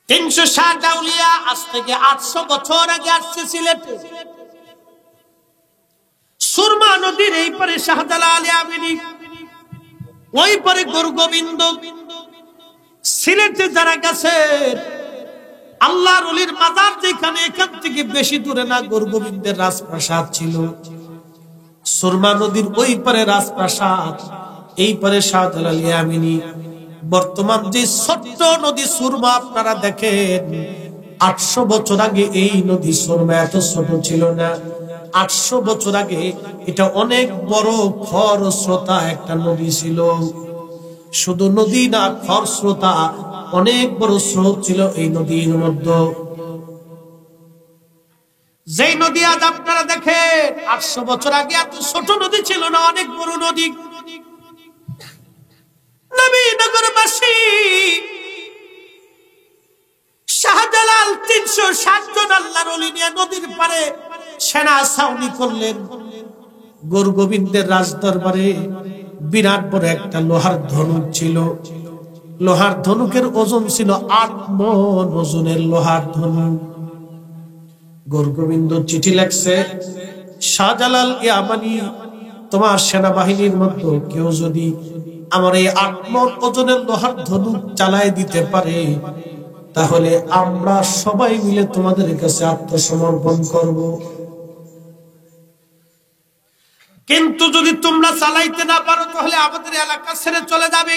360 আউলিয়া আজ থেকে 800 বছর আগে আসছে সিলেটে। সুরমা নদীর এই পারে শাহজালাল ইয়ামিনী, ওই পারে গুরুগোবিন্দ। সিলেটে যারা গেছে আল্লাহর ওলির মাজার যেখানে, এখান থেকে বেশি দূরে না গুরুগোবিন্দের রাজপ্রাসাদ ছিল। সুরমা নদীর ওই পারে রাজপ্রাসাদ, এই পারে শাহজালাল ইয়ামিনী। বর্তমান যে ছোট্ট নদী সুরমা আপনারা দেখেন, 800 বছর আগে এই নদী সুরমা এত ছোট ছিল না। 800 বছর আগে এটা অনেক বড় খরস্রোতা একটা নদী ছিল। শুধু নদী না, খরস্রোতা অনেক বড় স্রোত ছিল এই নদীর মধ্যে। যেই নদী আজ আপনারা দেখেন, 800 বছর আগে এত ছোট নদী ছিল না, অনেক বড় নদী। নবীনগরবাসী শাহজালাল 360 জন আল্লাহর ওলি নিয়ে নদীর পারে সেনা ছাউনি করলেন। গুরুগোবিন্দের রাজদরবারে বিরাট বড় একটা লোহার ধনুক ছিল। লোহার ধনুকের ওজন ছিল 8 মণ ওজনের লোহার ধনুক। গুরুগোবিন্দ চিঠি লেখছে, শাহজালাল ইয়ামানী, তোমার সেনাবাহিনীর মধ্যে কেউ যদি আমার এই 8 মণ ওজনের লোহার ধনুক চালায় দিতে পারে, তাহলে আমরা সবাই মিলে তোমাদের কাছে আত্মসমর্পণ করব। কিন্তু যদি তোমরা চালাইতে না পারো, তাহলে আমাদের এলাকা ছেড়ে চলে যাবে।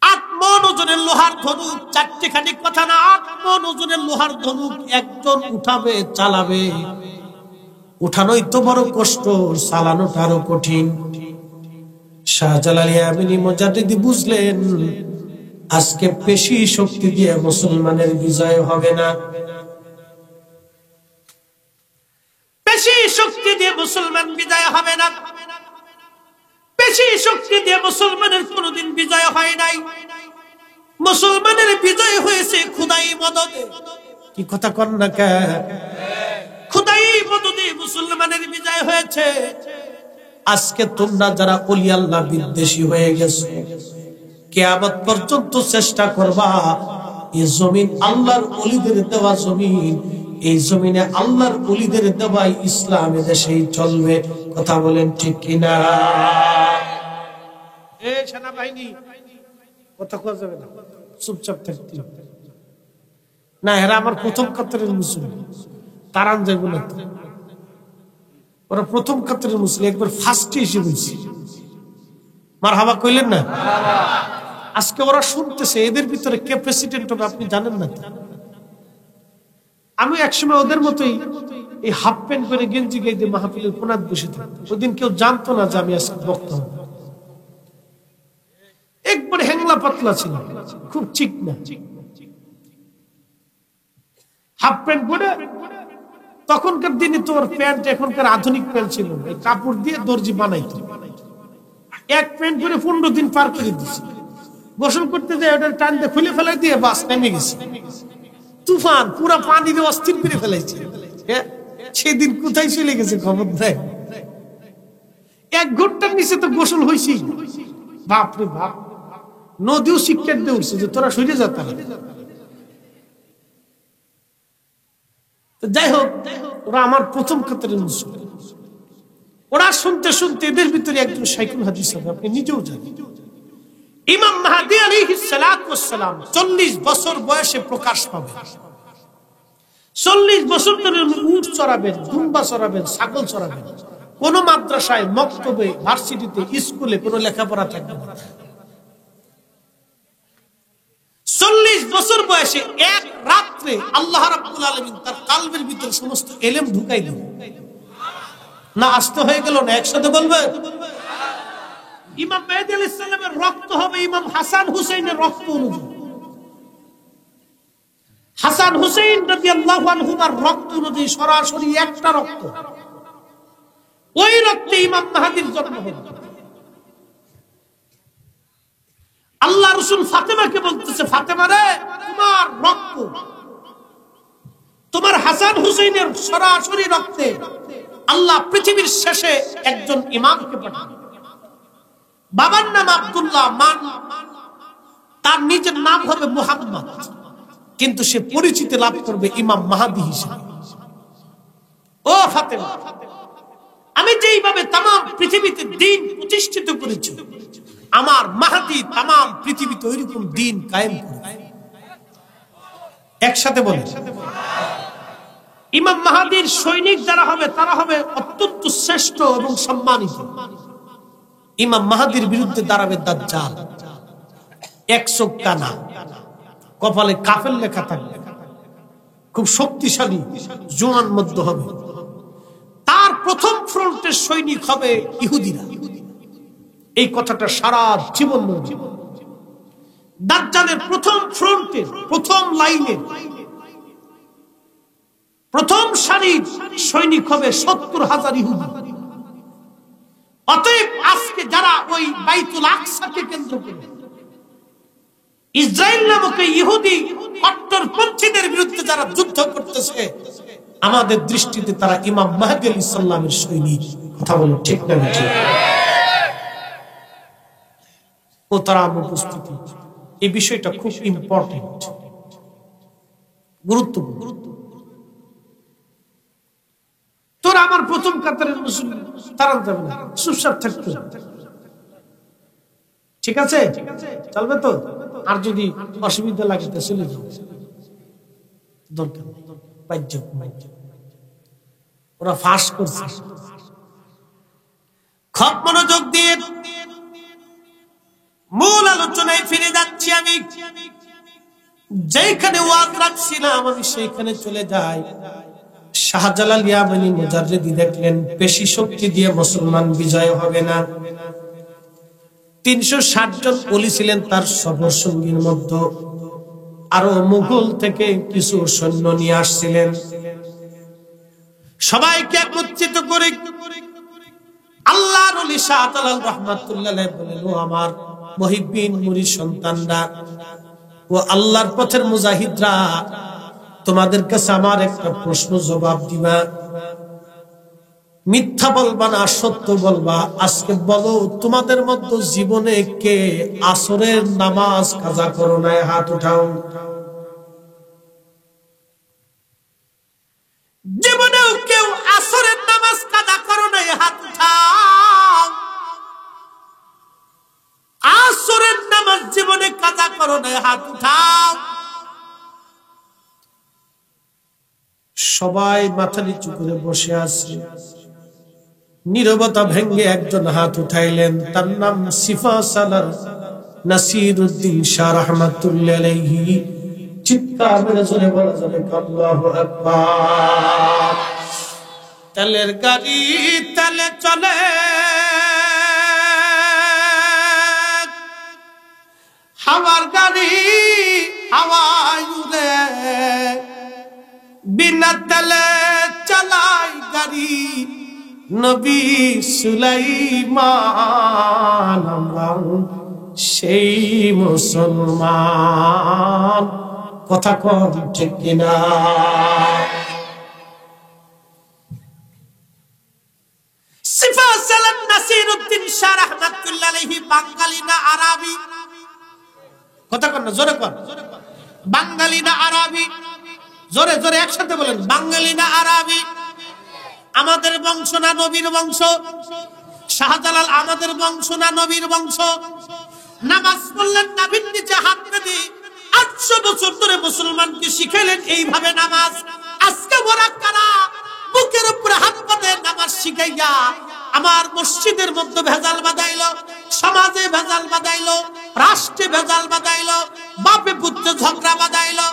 8 মণ ওজনের লোহার ধনুক, চারটিখানি কথা না, 8 মণ ওজনের লোহার ধনুক একজন উঠাবে, চালাবে। উঠানোই তো বড় কষ্ট, চালানোটা আরো কঠিন। শাহজালাল ইয়ামিনী মুজাদ্দিদি বুঝলেন, আজকে পেশি শক্তি দিয়ে মুসলমানের বিজয় হবে না। পেশি শক্তি দিয়ে মুসলমান বিজয় হবে না। পেশি শক্তি দিয়ে মুসলমানের কোনোদিন বিজয় হয় নাই। মুসলমানের বিজয় হয়েছে খোদাই মদদে। কি কথা কন না কে? খোদাই মদদে মুসলমানের বিজয় হয়েছে। আজকে তোমরা যারা ওলি আল্লাহ বিদ্বেষী হয়ে গেছো, কিয়ামত পর্যন্ত চেষ্টা করবা এই জমিন আল্লাহর ওলিদের দেওয়া জমিন, এই জমিনে আল্লাহর ওলিদের দেওয়া ইসলাম এদেশেই চলবে। কথা বলেন ঠিক কিনা? এই সেনাবাহিনী কথা কওয়া যাবে না, চুপচাপ থাকতে না। এরা আমার প্রথম কাতারের মুসলিম, তারান যাইব না। ওরা প্রথম কাতারের মুসলিম, একবার ফার্স্টে এসে বলছি মারহাবা কইলেন না? আজকে ওরা শুনতেছে, এদের ভিতরে কে প্রেসিডেন্ট হবে আপনি জানেন না। আমি একসময় ওদের মতোই এই হাফ প্যান্ট পরে গেঞ্জি গাইতে মাহফিলের কোনাত বসে থাকতাম। ওদিন কেউ জানতো না যে আমি আজকে বক্তা হব। একবার হ্যাংলা পাতলা ছিল, খুব চিকনা, হাফ প্যান্ট পরে। তখনকার দিনে তো ওর প্যান্ট এখনকার আধুনিক প্যান্ট ছিল, এই কাপড় দিয়ে দর্জি বানাইতো। এক প্যান্ট পরে 15 দিন পার করে দিচ্ছে। গোসল করতে যায় ওটা টান দিয়ে খুলে ফেলাই দিয়ে বাস নেমে গেছে। তুফান পুরা পানি দিয়ে অস্থির করে ফেলাইছে। সেদিন কোথায় চলে গেছে খবর দেয়। 1 ঘন্টার নিচে তো গোসল হয়েছি। বাপরে বাপ, নদীও শিক্ষা দিয়ে উঠছে যে তোরা সরে যা। যাই হোক, ওরা আমার প্রথম কাতারের মুসলিম। ওরা শুনতে শুনতে এদের ভিতরে একজন শাইখুল হাদিস হবে, আপনি নিজেও জানেন। ইমাম মাহদী আলাইহিস সালাতু ওয়াস সালাম 40 বছর বয়সে প্রকাশ পাবে। 40 বছর ধরে উট চড়াবেন, দুম্বা চড়াবেন, ছাগল চড়াবেন। কোন মাদ্রাসায়, মক্তবে, ভার্সিটিতে, স্কুলে কোনো লেখাপড়া থাকবে না। 40 বছর বয়সে এক রাত্রে আল্লাহ রাব্বুল আলামিন তার কলবের ভিতর সমস্ত ইলম ঢুকাই দিলেন। না আসতে হয়ে গেল না? একসাথে বলবেন। ইমাম মেহেদী আলাইহিস সালামের রক্ত হবে ইমাম হাসান হুসাইনের রক্ত অনুযায়ী। হাসান হুসাইন রাদিয়াল্লাহু আনহুমার রক্ত অনুযায়ী সরাসরি একটা রক্ত। ওই রক্তে ইমাম মাহদীর জন্ম হবে। আল্লাহ রাসূল ফাতেমাকে বলতেছে, ফাতেমা রে, তোমার রক্ত, তোমার হাসান হুসাইনের সরাসরি রক্তে আল্লাহ পৃথিবীর শেষে একজন ইমামকে পাঠান। বাবার নাম আব্দুল্লাহ, তার নিজের নাম হবে মুহাম্মদ, কিন্তু সে পরিচিতি লাভ করবে ইমাম মাহদী হিসেবে। ও ফাতেমা, আমি যেইভাবে তাম পৃথিবীতে দিন প্রতিষ্ঠিত করেছি, আমার মাহদী তাম পৃথিবীতে ওইরকম দিন কায়েম করবে। একসাথে বলে, ইমাম মাহদীর সৈনিক যারা হবে তারা হবে অত্যন্ত শ্রেষ্ঠ এবং সম্মানিত। ইমাম মাহদীর বিরুদ্ধে দাঁড়াবে দাজ্জাল, এক চোখ কানা, কপালে কাফের লেখা থাকবে, খুব শক্তিশালী, জোয়ান মধ্য হবে। তার প্রথম ফ্রন্টের সৈনিক হবে ইহুদিরা। এই কথাটা সারা জীবন মনে। দাজ্জালের প্রথম ফ্রন্টের, প্রথম লাইনের, প্রথম সারির সৈনিক হবে 70,000 ইহুদি। অতএব আজকে যারা ওই বাইতুল আকসাকে কেন্দ্র করে ইসরায়েল নামক ইহুদি কট্টরপন্থীদের বিরুদ্ধে যারা যুদ্ধ করতেছে, আমাদের দৃষ্টিতে তারা ইমাম মাহদী আলাইহিস সালামের সৈনিক। কথা বলো ঠিক না? ও তারা উপস্থিতি, এই বিষয়টা খুব ইম্পর্টেন্ট, গুরুত্বপূর্ণ। তোরা আমার প্রথম কাতারের মুসলিম, তারা যাবে না, চুপচাপ থাকতে, ঠিক আছে? চলবে তো? আর যদি অসুবিধা লাগে তো চলে যাও, দরকার নেই। ওরা ফাঁস করছে। খুব মনোযোগ দিয়ে মূল আলোচনায় ফিরে যাচ্ছি। আমি যেখানে ওয়াজ রাখছিলাম আমি সেইখানে চলে যাই। শাহজালাল ইয়ামানি মুজাররিদি দেখলেন পেশি শক্তি দিয়ে মুসলমান বিজয় হবে না। 360 জন ওলি ছিলেন তার সফর সঙ্গীর মধ্যে, আরো মুঘল থেকে কিছু সৈন্য নিয়ে আসছিলেন। সবাইকে একত্রিত করে আল্লাহর ওলি শাহজালাল রাহমাতুল্লাহ আলাইহি বলেন, ও আমার মুহিব্বিন মুরিদ সন্তানরা, ও আল্লাহর পথের মুজাহিদরা, তোমাদের কাছে আমার একটা প্রশ্ন জবাব দিবা, মিথ্যা বলবা না, সত্য বলবা। আজকে বলো, তোমাদের মধ্যে জীবনে কে আসরের নামাজ কাজা করো নাই? হাত উঠাও। জীবনেও কেউ আসরের নামাজ কাজা করো নাই? হাত উঠাও। আসরের নামাজ জীবনে কাজা করো নাই? হাত উঠাও। সবাই মাথা নিচু করে বসে আছে। নীরবতা ভেঙ্গে একজন হাত উঠাইলেন, তার নাম সিফা সালার নাসিরউদ্দিন শাহ রাহমাতুল্লাহ আলাইহি। চিৎকার করে জোরে বলা যাবে আল্লাহু আকবার। তেলের গাড়ি তেলে চলে, হাওয়ার গাড়ি হাওয়ায় উড়ে, বিনা তেলে চালাই গাড়ি নবী সুলাইমান। আমরা সেই মুসলমান, কথা কম ঠিক কিনা? সিফা সালাম নাসিরউদ্দিন শাহ রাহমাতুল্লাহ আলাইহি বাঙালি না আরবি? কথা কন না, জোরে কন। বাঙালি না আরবি? জোরে জোরে একসাথে বলেন, বাঙালি না আরবি? আমাদের বংশ না নবীর বংশ? শাহজালাল আমাদের বংশ না নবীর বংশ? নামাজ পড়লেন নবীর নিচে হাত রেখে 800 বছর ধরে মুসলমানকে শিখাইলেন এইভাবে নামাজ। আজকে ওরা কারা বুকের উপরে হাত পাতে নামাজ শিখাইয়া আমার মসজিদের মধ্যে ভেজাল বাঁধাইলো, সমাজে ভেজাল বাঁধাইলো, রাষ্ট্রে ভেজাল বাঁধাইলো, বাপে পুত্রে ঝগড়া বাঁধাইলো,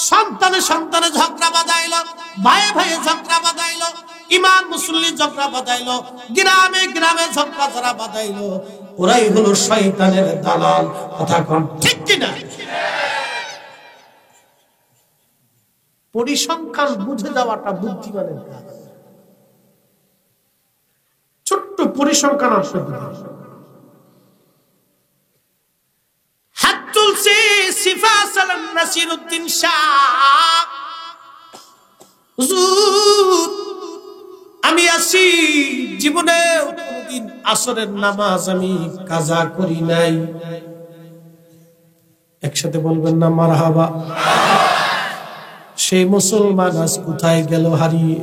সন্তানে সন্তানে ঝগড়া বাঁধাইলো, ভাইয়ে ভাইয়ে ঝগড়া বাঁধাইলো, ইমাম মুসল্লি ঝগড়া বাঁধাইলো, গ্রামে গ্রামে ঝগড়া যারা বাঁধাইলো, ওরাই হলো শয়তানের দালাল। কথা কন ঠিক কিনা? পরিসংখ্যান বুঝে যাওয়াটা বুদ্ধিমানের কাজ। ছোট্ট পরিসংখ্যান হাত তুলছে সিফা সালাম নাসিরউদ্দিন শাহ। হুজুর, আমি আসি জীবনে কোনদিন আসরের নামাজ আমি কাজা করি নাই। একসাথে বলবেন না মারহাবা। সেই মুসলমান আজ কোথায় গেল হারিয়ে?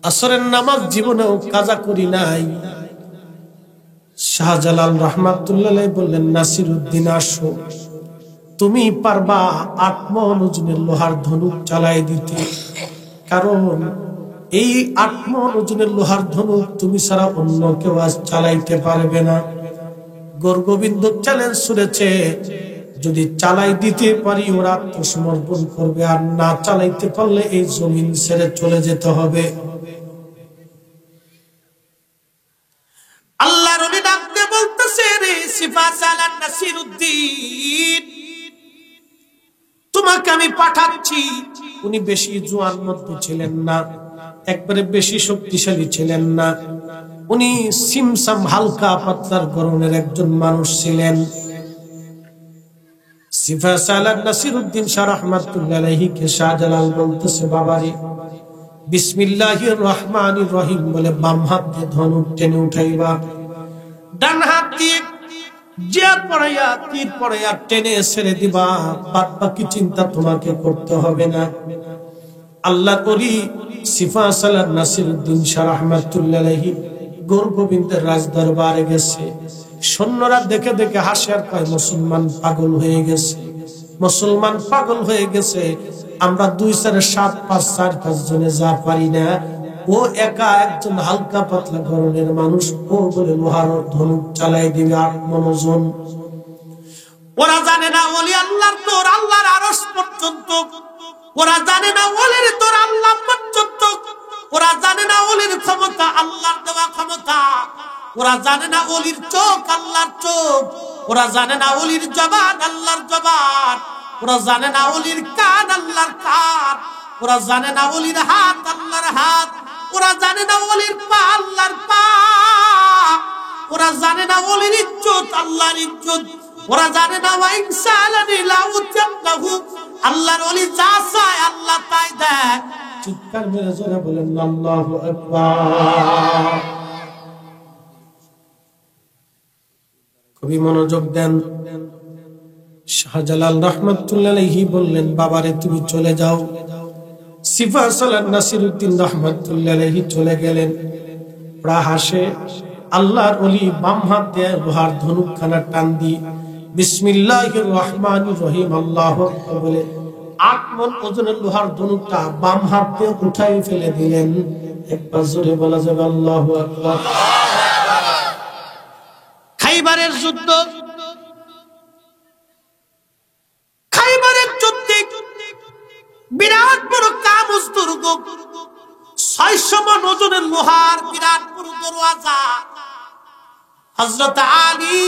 আসরের নামাজ জীবনেও কাজা করি নাই। শাহজালাল রহমাতুল্লাহ বললেন, নাসিরউদ্দিন আসো, তুমি পারবা 8 মণ ওজনের লোহার ধনুক চালাই দিতে? কারণ এই 8 মণ ওজনের লোহার ধনুক তুমি ছাড়া অন্য কেউ আজ চালাইতে পারবে না। গৌরগোবিন্দ চ্যালেঞ্জ ছুড়েছে, যদি চালাই দিতে পারি ওরা আত্মসমর্পণ করবে, আর না চালাইতে পারলে এই জমিন ছেড়ে চলে যেতে হবে। আল্লাহর ওলি ডাকতে বলতেছে, রে সিফাসালান নাসিরউদ্দিন, তোমাকে আমি পাঠাচ্ছি। উনি বেশি জোয়ান মধ্য ছিলেন না, একবারে বেশি শক্তিশালী ছিলেন না। উনি সিমসাম হালকা পাতলার গরনের একজন মানুষ ছিলেন। সিফাসালান নাসিরউদ্দিন শাহ রাহমাতুল্লাহ আলাইহি কে শাহজালাল বলতেছে, বাবারে বিসমিল্লাহির রহমানির রহিম বলে বাম হাত দিয়ে ধনুক টেনে উঠাইবা, ডান হাত দিয়ে জিয়াদ পড়াইয়া তীর পড়াইয়া টেনে ছেড়ে দিবা, বাদ বাকি চিন্তা তোমাকে করতে হবে না। আল্লাহর ওলি সিফাসালান নাসিরউদ্দিন শাহ রাহমাতুল্লাহ আলাইহি গৌরগোবিন্দের রাজ দরবারে গেছে। সৈন্যরা দেখে দেখে হাসে আর কয়, মুসলমান পাগল হয়ে গেছে, মুসলমান পাগল হয়ে গেছে। আমরা 2 4 7 5 4 5 জনে যা পারি না, ও একা একজন হালকা পাতলা গরনের মানুষ, ও বলে লোহার ধনুক চালাই দিবে 8 মণ ওজন। ওরা জানে না ওলি আল্লাহর তোর আল্লাহর আরশ পর্যন্ত, ওরা জানে না ওলির তোর আল্লাহ পর্যন্ত, ওরা জানে না ওলির ক্ষমতা আল্লাহর দেওয়া ক্ষমতা, ওরা জানে না ওলির চোখ আল্লাহর চোখ, ওরা জানে না ওলির জবান আল্লাহর জবান, ওরা জানে না ওলির কান আল্লাহর কান, ওরা জানে না ওলির হাত আল্লাহর হাত, ওরা জানে না ওলির পা আল্লাহর পা, ওরা জানে না ওলির ইজ্জত আল্লাহর ইজ্জত, ওরা জানে না ওয়া ইনসালানি লাউতাহু, আল্লাহর ওলি যা চায় আল্লাহ তাই দেয়। চিৎকার মেরে জোরে বলেন আল্লাহু আকবার। খুবই মনোযোগ দেন। শাহজালাল রহমাতুল্লাহ আলাইহি বললেন, বাবারে তুমি চলে যাও। সিফাসালান নাসিরউদ্দিন রহমাতুল্লাহ আলাইহি চলে গেলেন। ওরা হাসে। আল্লাহর ওলি বাম হাত দিয়ে লোহার ধনুকখানা টান দিয়ে বিসমিল্লাহির রহমানির রহিম আল্লাহু আকবার বলে 8 মণ ওজনের লোহার ধনুকটা বাম হাত দিয়ে উঠাই ফেলে দিলেন। একবার জোরে বলা যাবে আল্লাহু আকবার। খাইবারের যুদ্ধ, খাইবারের যুদ্ধে বিরাট বড় কামুজ দুর্গ, 600 মণ ওজনের লোহার বিরাট বড় দরওয়াজা। হযরত আলী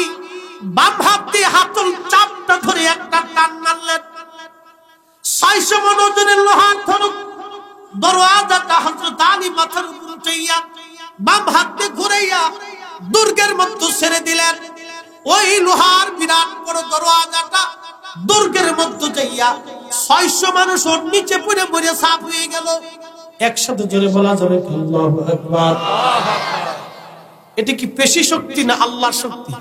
বাম হাত দিয়ে হাতল চাপটা ধরে একটা টান মারলেন। 600 মণ ওজনের লোহার ধনুক দরওয়াজাটা হযরত আলী মাথার উপর উঠাইয়া বাম হাত দিয়ে ঘুরাইয়া দুর্গের মধ্যে ছেড়ে দিলেন। ওই লোহার বিরাট বড় দরওয়াজাটা দুর্গের মধ্যে যাইয়া 600 মানুষ ওর নিচে পড়ে পড়ে সাফ হয়ে গেল। একসাথে জোরে বলা যাবে আল্লাহু আকবার। এটা কি পেশি শক্তি না আল্লাহর শক্তি?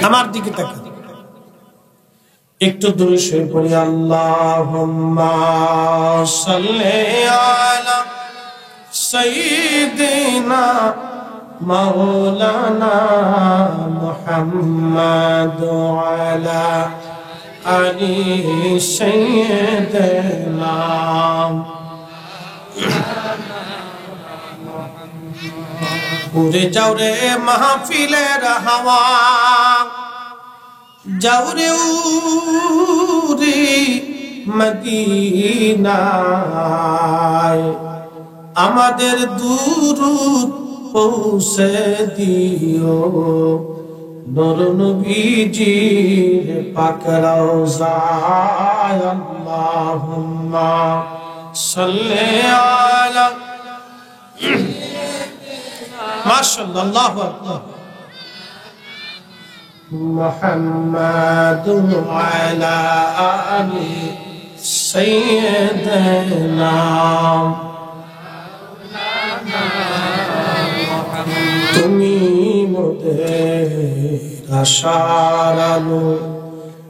আমার দিকে তাকান, একটু দূরে শুয়ে পড়ি। আল্লাহুম্মা সাল্লি আলা সাইয়্যিদিনা মাওলানা মুহাম্মাদ ওয়া আলা আলি সাইয়্যিদিনা। উড়ে যাও রে মাহফিলের হাওয়া, যাও রে উড়ে মদিনায়, আমাদের দুরূদ পৌঁছে দিও নূর নবীজির পাক রওজায়। আল্লাহুম্মা সাল্লি আলা মাশাআল্লাহ আল্লাহু আকবার মুহাম্মাদ ওয়া আলা আলি সাইয়্যিদানা তুমি মোদের আশার আলো,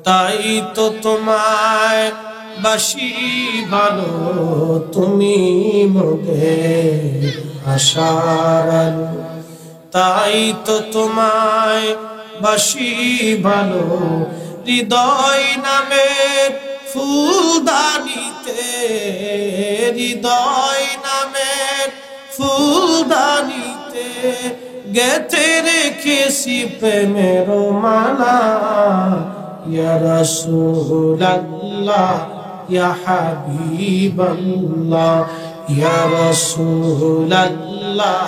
তাই তো তোমায় বাসি ভালো, তুমি মোদের আশার আলো, তাই তো তোমায় বাসি ভালো। হৃদয় নামের ফুলদানিতে, হৃদয় নামের ফুলদানিতে গেঁথে রেখেছি প্রেমের মালা। ইয়া রাসূলুল্লাহ ইয়া হাবিবাল্লাহ, ইয়া রাসূলুল্লাহ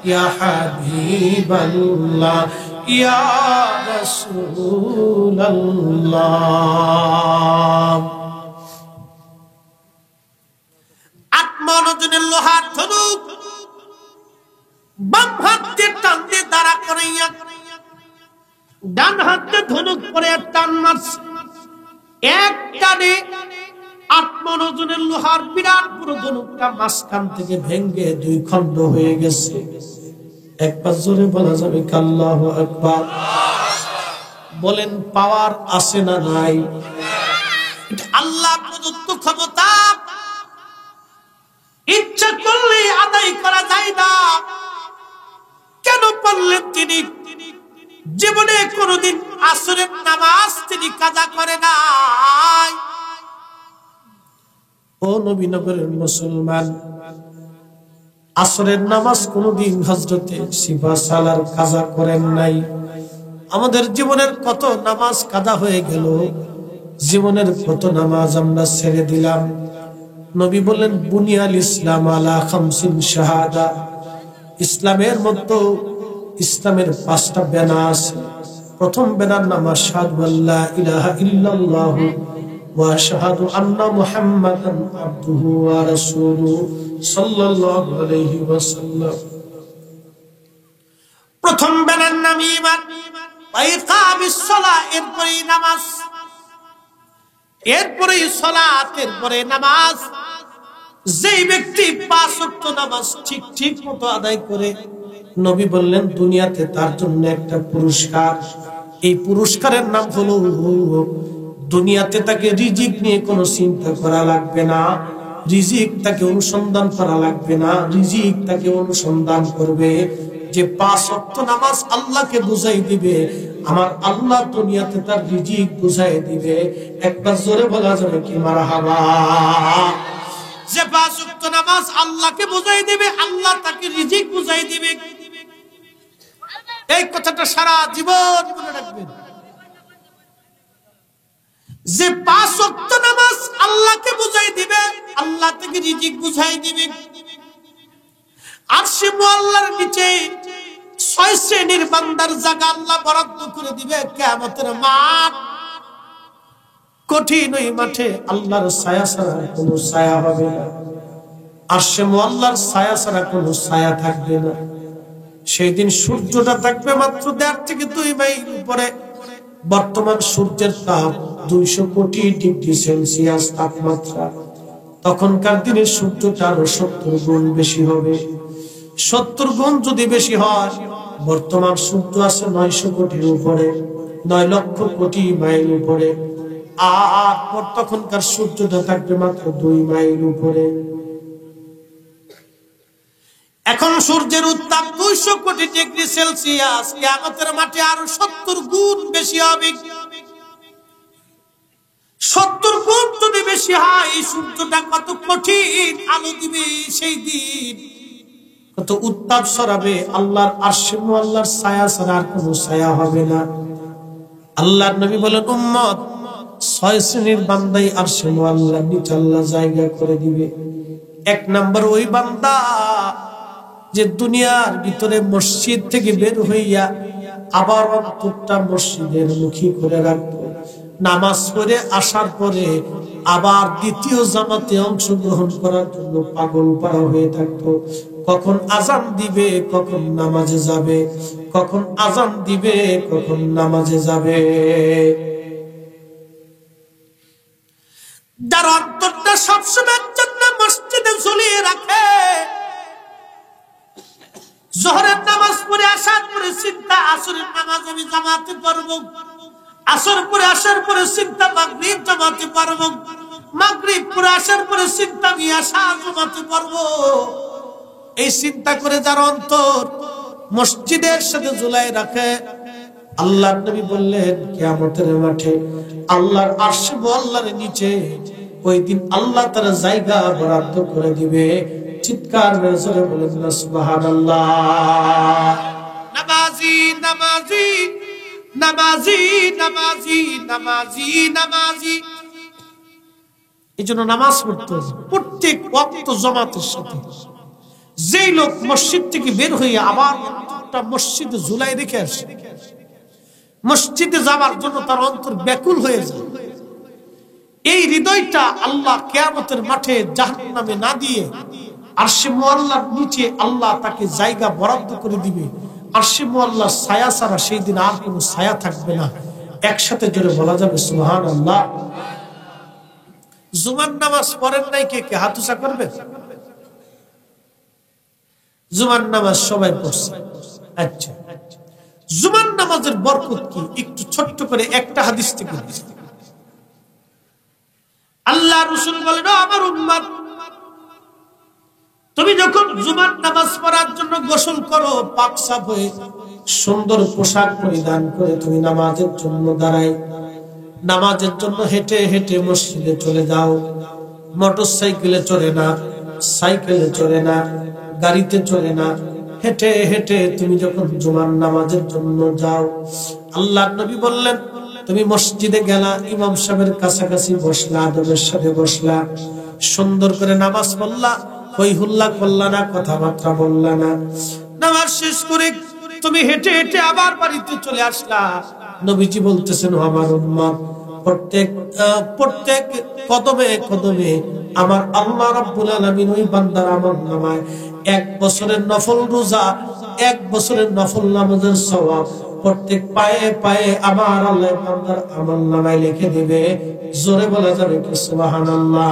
ইয়া হাবিবাল্লাহ, ইয়া রাসূলুল্লাহ। আত্মনজনের লোহার ধনুক বাম হাত দিয়ে টান দিয়ে দাঁড়া করাইয়া ডান হাত দিয়ে ধনুক করে টান মারছে। এক টানে আত্মনজনের লোহার বিরাট পুরো ধনুকটা মাঝখান থেকে ভেঙে দুই খণ্ড হয়ে গেছে। একবার জোরে বলা যাবে আল্লাহু আকবার। বলেন পাওয়ার আছে না নাই? এটা আল্লাহ প্রদত্ত ক্ষমতা, ইচ্ছা করলে আদায় করা যায় না। কেন বললেন তিনি? জীবনে কোনদিন আসরের নামাজ তিনি কাজা করে নাই। ও নবীনগরের মুসলমান, আসরের নামাজ কোনদিন হযরতে সিফাসালার কাজা করেন নাই। আমাদের জীবনের কত নামাজ কাজা হয়ে গেল, জীবনের কত নামাজ আমরা ছেড়ে দিলাম। নবী বললেন বুনিয়াল ইসলাম আলা খামসিন শাহাদা, ইসলামের মধ্যে ইসলামের 5টা বেনা আছে। প্রথম বেনার নাম আশহাদু আল্লা ইলাহা ইল্লাল্লাহু ওয়া আশহাদু আন্না মুহাম্মাদান আবদুহু ওয়া রাসূলুহু সাল্লাল্লাহু আলাইহি ওয়াসাল্লাম। প্রথম বেনার নাম ঈমান, ইকামিস সালাহ, এরপরে নামাজ, এরপরে সালাত, এরপরে নামাজ। যেই ব্যক্তি 5 ওয়াক্ত নামাজ ঠিক মতো আদায় করে, নবী বললেন দুনিয়াতে তার জন্য একটা পুরস্কার। এই পুরস্কারের নাম হলো দুনিয়াতে তাকে রিজিক নিয়ে কোনো চিন্তা করা লাগবে না, রিজিক তাকে অনুসন্ধান করা লাগবে না। রিজিক তাকে অনুসন্ধান করবে যে 5 ওয়াক্ত নামাজ আল্লাহকে বুঝাই দিবে, আমার আল্লাহ দুনিয়াতে তার রিজিক বুঝাই দিবে। একবার জোরে বলা যাবে কি মারহাবা? যে 5 ওয়াক্ত নামাজ আল্লাহকে বুঝাই দিবে, আল্লাহ তাকে রিজিক বুঝাই দিবে। এই কথাটা সারা জীবন মনে রাখবেন। যে 5 ওয়াক্ত নামাজ আল্লাহকে বুঝাই দিবে, আল্লাহ তাকে রিজিক বুঝাই দিবে। আরশে মুআল্লার নিচে 6 শ্রেণীর বান্দার জায়গা আল্লাহ বরাদ্দ করে দিবে। কিয়ামতের মাঠ, কঠিন ওই মাঠে আল্লাহর ছায়া ছাড়া কোনো ছায়া হবে না। আরশে মুআল্লার ছায়া ছাড়া কোনো ছায়া থাকবে না। সেই দিন সূর্যটা থাকবে মাত্র 1.5 থেকে 2 মাইল উপরে। বর্তমান সূর্যের তাপ 200 কোটি ডিগ্রি সেলসিয়াস তাপমাত্রা। তখনকার দিনে সূর্যটা আরো 70 গুণ বেশি হবে। 70 গুণ যদি বেশি হয়, বর্তমান সূর্য আছে 900 কোটির উপরে, 9 লক্ষ কোটি মাইল উপরে। আর তখনকার সূর্যটা থাকবে মাত্র 2 মাইল উপরে। এখন সূর্যের উত্তাপ 200 কোটি ডিগ্রি সেলসিয়াস, কিয়ামতের মাঠে আরো 70 গুণ বেশি হবে। 70 গুণ যদি বেশি হয়, এই সূর্যটা কত কঠিন আলো দিবে সেই দিন, কত উত্তাপ ছড়াবে। আল্লাহর আরশে মুআল্লার ছায়া ছাড়া আর কোনো ছায়া হবে না। আল্লাহর নবী বলেন উম্মত, 6 শ্রেণীর বান্দাই আরশে মুআল্লার নিচে আল্লাহ জায়গা করে দিবে। 1 নাম্বার ওই বান্দা যে দুনিয়ার ভিতরে মসজিদ থেকে বের হইয়া আবার অন্তরটা মসজিদের মুখী করে রাখতো। নামাজ পড়ে আসার পরে আবার দ্বিতীয় জামাতে অংশগ্রহণ করার জন্য পাগল পারা হয়ে থাকতো। কখন আজান দিবে, কখন নামাজে যাবে, কখন আজান দিবে, কখন নামাজে যাবে। যার অন্তরটা সবসময়ের জন্য মসজিদে ঝুলিয়ে রাখে। জোহরের নামাজ পড়ে আসার পরে চিন্তা আসরের নামাজ আমি জামাতে পড়ব, আসর পরে আসার পরে চিন্তা মাগরিব জামাতে পড়ব, মাগরিব পরে আসার পরে চিন্তা আমি আশা জামাতে পড়ব। এই চিন্তা করে যার অন্তর মসজিদের সাথে ঝুলাই রাখে, আল্লাহর নবী বললেন কিয়ামতের মাঠে আল্লাহর আরশে আল্লাহর নিচে ওই দিন আল্লাহ তার জায়গা বরাদ্দ করে দিবে। চিৎকার করে বলেন না সুবহানাল্লাহ। নামাজি নামাজি নামাজি নামাজি নামাজি নামাজি, এইজন্য নামাজ পড়তে হবে প্রত্যেক ওয়াক্ত জামাতের সাথে। যেই লোক মসজিদ থেকে বের হয়ে আবার অন্তরটা মসজিদে ঝুলাই রেখে আসে, মসজিদে যাওয়ার জন্য তার অন্তর ব্যাকুল হয়ে যায়, এই হৃদয়টা আল্লাহ কিয়ামতের মাঠে জাহান্নামে না দিয়ে আরশে মুআল্লার নিচে আল্লাহ তাকে জায়গা বরাদ্দ করে দিবে। আরশে মুআল্লার ছায়া ছাড়া সেই দিন আর কোনো ছায়া থাকবে না। একসাথে জোরে বলা যাবে সুবহানাল্লাহ। জুমার নামাজ পড়েন নাই কে কে? হাত উঁচা করবে। জুমার নামাজ সবাই পড়ছে। আচ্ছা, জুমার নামাজের বরকত কি একটু ছোট্ট করে একটা হাদিস থেকে আল্লাহ রাসূল বলেন, আমার উম্মত তুমি যখন জুমার নামাজ পড়ার জন্য গোসল করো, পাক সাফ হয়ে সুন্দর পোশাক পরিধান করে তুমি নামাজের জন্য দাঁড়াই, নামাজের জন্য হেঁটে হেঁটে মসজিদে চলে যাও। মোটরসাইকেলে চড়ে না, সাইকেলে চড়ে না, গাড়িতে চড়ে না, হেঁটে হেঁটে তুমি যখন জুমার নামাজের জন্য যাও, আল্লাহর নবী বললেন তুমি মসজিদে গেলা, ইমাম সাহেবের কাছাকাছি বসলা, আদবের সাথে বসলা, সুন্দর করে নামাজ পড়লা, হই হুল্লা করলা না, কথাবার্তা বললা না, নামাজ শেষ করে তুমি হেঁটে হেঁটে আবার বাড়িতে চলে আসলা। নবীজি বলতেছেন আমার উম্মত প্রত্যেক কদমে কদমে আমার আল্লাহ রাব্বুল আলামিন ওই বান্দার আমলনামায় 1 বছরের নফল রোজা, 1 বছরের নফল নামাজের সওয়াব প্রত্যেক পায়ে পায়ে আমার আল্লাহ বান্দার আমলনামায় লিখে দিবে। জোরে বলা যাবে কি সুবহানাল্লাহ।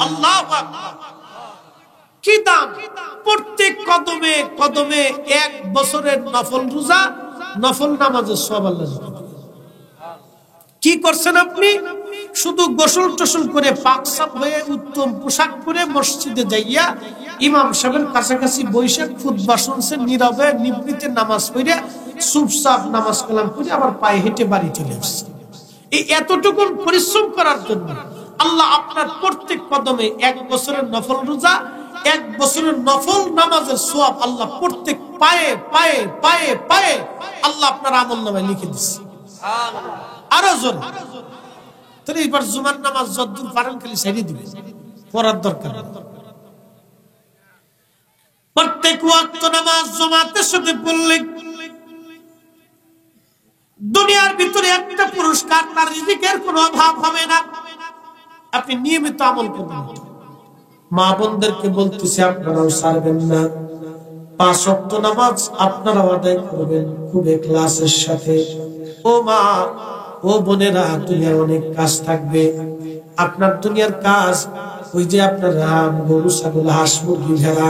আল্লাহু আকবার। কি দাম! প্রত্যেক কদমে কদমে 1 বছরের নফল রোজা, নফল নামাজের সওয়াব আল্লাহ দিবেন। কি করছেন আপনি? শুধু গোসল টোসল করে পাক সাফ হয়ে উত্তম পোশাক পরে মসজিদে যাইয়া ইমাম সাহেবের কাছাকাছি বৈশা খুতবা শুনছেন, নীরবে নিবৃতে নামাজ পড়ে চুপচাপ নামাজ কালাম করে আবার পায়ে হেঁটে বাড়ি চলে আসছে। এই এতটুকু পরিশ্রম করার জন্য আল্লাহ আপনার প্রত্যেক কদমে 1 বছরের নফল রোজা, 1 বছরের নফল নামাজের সওয়াব আল্লাহ প্রত্যেক পায়ে পায়ে পায়ে পায়ে আল্লাহ আপনার আমলনামায় লিখে দিচ্ছে। আরো জোরে তাহলে এবার জুমার নামাজ যতদূর পারেন খালি সাইডে দিবে, পড়ার দরকার। প্রত্যেক ওয়াক্ত নামাজ জামাতের সাথে পড়লে দুনিয়ার ভিতরে একটা পুরস্কার, তার রিজিকের কোনো অভাব হবে না। আপনি নিয়মিত আমল করবেন। মা বোনদেরকে বলতেছি আপনারাও ছাড়বেন না, 5 ওয়াক্ত নামাজ আপনারাও আদায় করবেন খুব ইখলাসের সাথে। ও মা ও বোনেরা, দুনিয়ার অনেক কাজ থাকবে। আপনার দুনিয়ার কাজ ওই যে আপনার রাম, গরু, ছাগল, হাঁস, মুরগি, ভেড়া,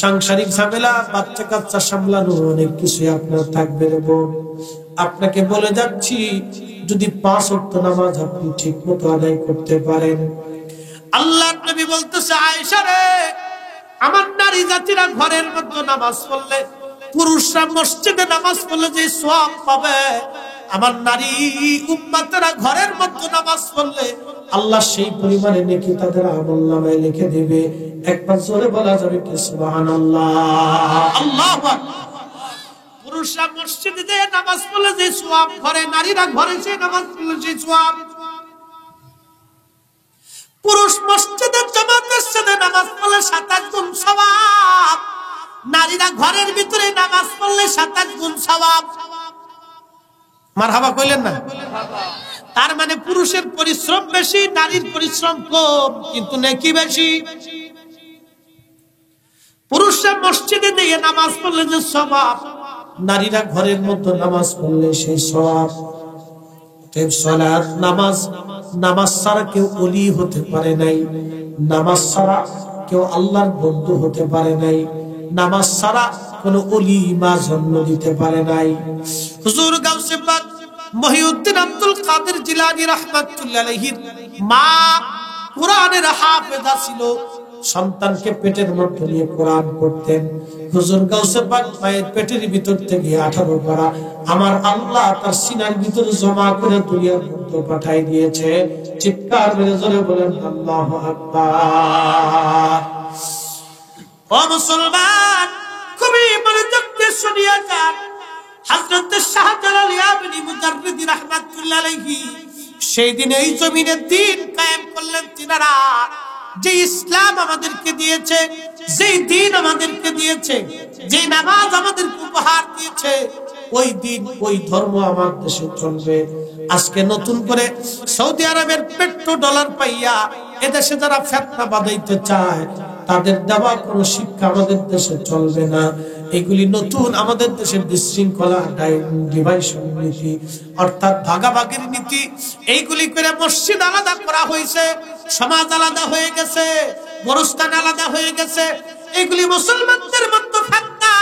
সাংসারিক ঝামেলা, বাচ্চা কাচ্চা সামলানো, অনেক কিছুই আপনার থাকবে রে বোন। আপনাকে বলে যাচ্ছি, যদি 5 ওয়াক্ত নামাজ আপনি ঠিক মতো আদায় করতে পারেন, আল্লাহর নবী বলতেছে আয়েশা রে, আমার নারী জাতিরা ঘরের মধ্যে নামাজ পড়লে, পুরুষরা মসজিদে নামাজ পড়লে যে সওয়াব পাবে, আমার নারী উম্মতেরা ঘরের মধ্যে নামাজ পড়লে আল্লাহ সেই পরিমাণে নেকি তাদের আমলনামায় লিখে দিবে। একবার জোরে বলা যাবে কি সুবহানাল্লাহ। আল্লাহু আকবার। পুরুষরা মসজিদে যে নামাজ পড়লে যে সওয়াব, ঘরে নারীরা ঘরে যে নামাজ পড়লে যে সওয়াব, পুরুষ মসজিদে জামাতের সাথে নামাজ পড়লে 27 গুণ সওয়াব, নারীরা ঘরের ভিতরে নামাজ পড়লে 27 গুণ সওয়াব। মারহাবা কইলেন না? তার মানে পুরুষের পরিশ্রম বেশি, নারীর পরিশ্রম কম, কিন্তু নেকি বেশি। পুরুষরা মসজিদে গিয়ে নামাজ পড়লে যে সওয়াব, নারীরা ঘরের মধ্যে নামাজ পড়লে সেই সওয়াব। তাই সালাত নামাজ নামাজ ছাড়া কেউ ওলি হতে পারে নাই, নামাজ ছাড়া কেউ আল্লাহর বন্ধু হতে পারে নাই, নামাজ ছাড়া কোন ওলি মা জন্ম দিতে পারে নাই। হুজুর গাউসে পাক মহিউদ্দিন আব্দুল কাদের জিলানী রাহমাতুল্লাহ আলাইহির মা কোরআনের হাফেজা ছিল, সন্তানকে পেটের মধ্যে নিয়ে কোরআন পড়তেন। হুজুর গাউসে পাক মায়ের পেটের ভিতর থেকে 18 পারা আমার আল্লাহ তার সিনার ভিতরে জমা করে দুনিয়ার মধ্যে পাঠিয়ে দিয়েছে। চিৎকার মেরে জোরে বলেন আল্লাহু আকবার। ও মুসলমান, খুবই মনোযোগ দিয়ে শুনিয়া যান। হযরত শাহজালাল ইবনে মুজাররিদ রাহমাতুল্লাহ আলাইহি সেই দিন এই জমিনে দ্বীন কায়েম করলেন। তিনারা যে ইসলাম আমাদেরকে দিয়েছে, যেই দ্বীন আমাদেরকে দিয়েছে, যে নামাজ আমাদেরকে উপহার দিয়েছে, ওই দ্বীন ওই ধর্ম আমার দেশে চলবে। আজকে নতুন করে সৌদি আরবের পেট্রোডলার পাইয়া এদেশে যারা ফিতনা বাঁধাইতে চায়, তাদের দেওয়া কোন শিক্ষা আমাদের দেশে চলবে না। এগুলি নতুন আমাদের দেশের বিশৃঙ্খলা ডিভাইশন নীতি, অর্থাৎ ভাগাভাগির নীতি। এইগুলি করে মসজিদ আলাদা করা হয়েছে, সমাজ আলাদা হয়ে গেছে, গোরস্থান আলাদা হয়ে গেছে। এগুলি মুসলমানদের মধ্যে ফিতনা।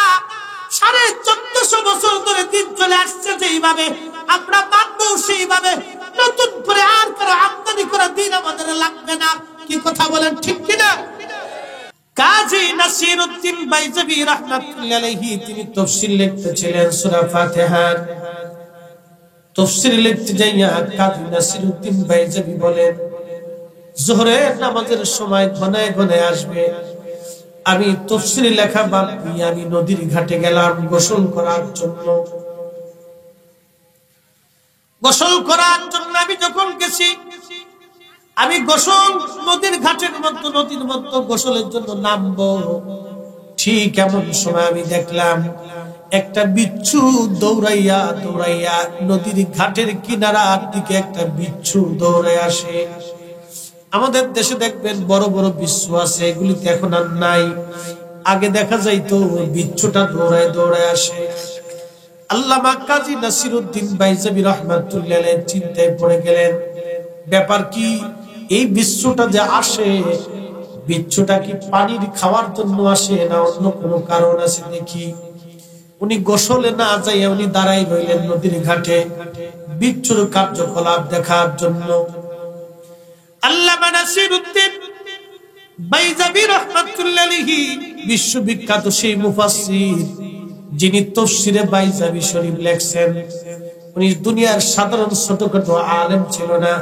1450 বছর ধরে দিন চলে আসছে, যেইভাবে আমরা মানবো সেইভাবে নতুন করে আর কারো আমদানি করা দিন আমাদের লাগবে না। কি কথা বলেন, ঠিক কিনা? কাজী নাসিরউদ্দিন বাইজাবি রাহমাতুল্লাহ আলাইহি তিনি তাফসীর লিখতেছিলেন সূরা ফাতিহার। তাফসীর লিখতে যাইয়া কাজী নাসিরউদ্দিন বাইজাবি বলেন, যোহরের নামাজের সময় ঘনায় ঘনায় আসবে, আমি তাফসীর লেখা বাদ দিয়ে আমি নদীর ঘাটে গেলাম গোসল করার জন্য। গোসল করার জন্য আমি যখন গেছি, আমি গোসল নদীর ঘাটের মধ্যে নদীর মধ্যে গোসলের জন্য নামবো, ঠিক এমন সময় আমি দেখলাম একটা বিচ্ছু দৌড়াইয়া দৌড়াইয়া নদীর ঘাটের কিনারার দিকে একটা বিচ্ছু দৌড়ে আসে। আমাদের দেশে দেখবেন বড় বড় বিচ্ছু আছে, এগুলিতে এখন আর নাই। আগে দেখা যাইতো বিচ্ছুটা দৌড়ায় দৌড়ায় আসে। আল্লামা কাজী নাসিরউদ্দিন বাইজাবি রাহমাতুল্লাহ আলাইহি চিন্তায় পড়ে গেলেন, ব্যাপার কি? এই বিচ্ছুটা যে আসে, বিচ্ছুটা কি পানির খাওয়ার জন্য আসে না অন্য কোনো কারণ আছে দেখি। উনি গোসলে না যাইয়া উনি দাঁড়াই রইলেন নদীর ঘাটে বিচ্ছুর কার্যকলাপ দেখার জন্য। আল্লামা নাসিরউদ্দিন বাইজাবি রাহমাতুল্লাহ আলাইহি বিশ্ববিখ্যাত সেই মুফাসসির, যিনি তাফসীরে বাইজাবি শরীফ লেখছেন। উনি দুনিয়ার সাধারণ ছোটখাটো আলেম ছিল না,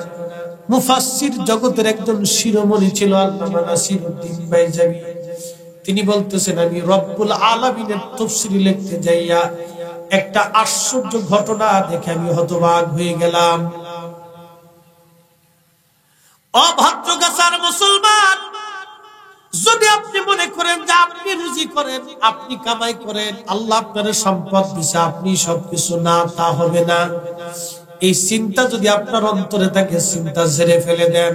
মুফাসসির জগতের একজন শিরোমণি ছিল আল্লামা নাসিরউদ্দিন বাইজাবি। তিনি বলতেছেন, আমি রব্বুল আলামিনের তাফসীর লিখতে যাইয়া একটা আশ্চর্য ঘটনা দেখে আমি হতবাক হয়ে গেলাম। অভদ্রগাছার মুসলমান, যদি আপনি মনে করেন যে আপনি রুজি করেন, আপনি কামাই করেন, আল্লাহ আপনার সম্পদ দিছে, আপনি সবকিছু, না, তা হবে না। এই চিন্তা যদি আপনার অন্তরে থাকে, চিন্তা ঝেড়ে ফেলে দেন।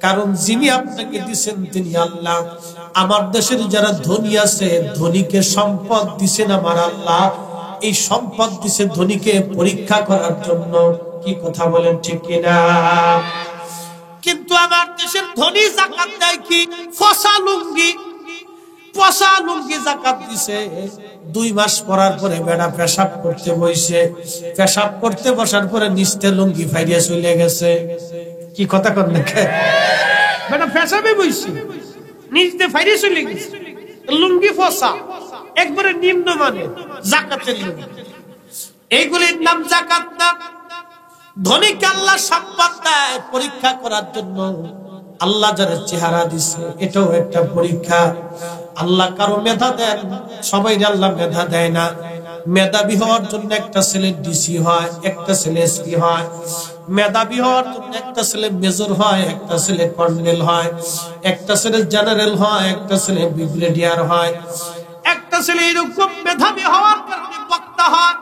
কারণ যিনি আপনাকে দিচ্ছেন তিনি আল্লাহ। আমার দেশের যারা ধনী আছে, ধনীকে সম্পদ দিচ্ছেন আমার আল্লাহ। এই সম্পদ দিছে ধনীকে পরীক্ষা করার জন্য। কি কথা বলেন, ঠিক কিনা? কিন্তু আমার দেশের ধনী যাকাত দেয় কি? ফসা লুঙ্গি যাকাত দিছে। 2 মাস পরার পরে বেড়া পেশাব করতে বসে, পেশাব করতে বসার পরে নিস্তে লুঙ্গি ফাইরিয়া চলে গেছে। কি কথা কন না? বেড়া পেশাবে বসে নিস্তে ফাইরিয়া চলে গেছে, লুঙ্গি ফসা, একবারে নিম্ন মানের যাকাতের লুঙ্গি। এইগুলির নাম যাকাত না। ধনীকে আল্লাহ সম্পদ দেয় পরীক্ষা করার জন্য। আল্লাহ যারা চেহারা দিছে, এটাও একটা পরীক্ষা। আল্লাহ কারো মেধা দেন, সবাই আল্লাহ মেধা দেয় না। মেধাবী হওয়ার জন্য একটা ছেলে ডিসি হয়, একটা ছেলে এসপি হয়। মেধাবী হওয়ার জন্য একটা ছেলে মেজর হয়, একটা ছেলে কর্নেল হয়, একটা ছেলে জেনারেল হয়, একটা ছেলে ব্রিগেডিয়ার হয়, একটা ছেলে এরকম মেধাবী হওয়ার কারণে বক্তা হয়,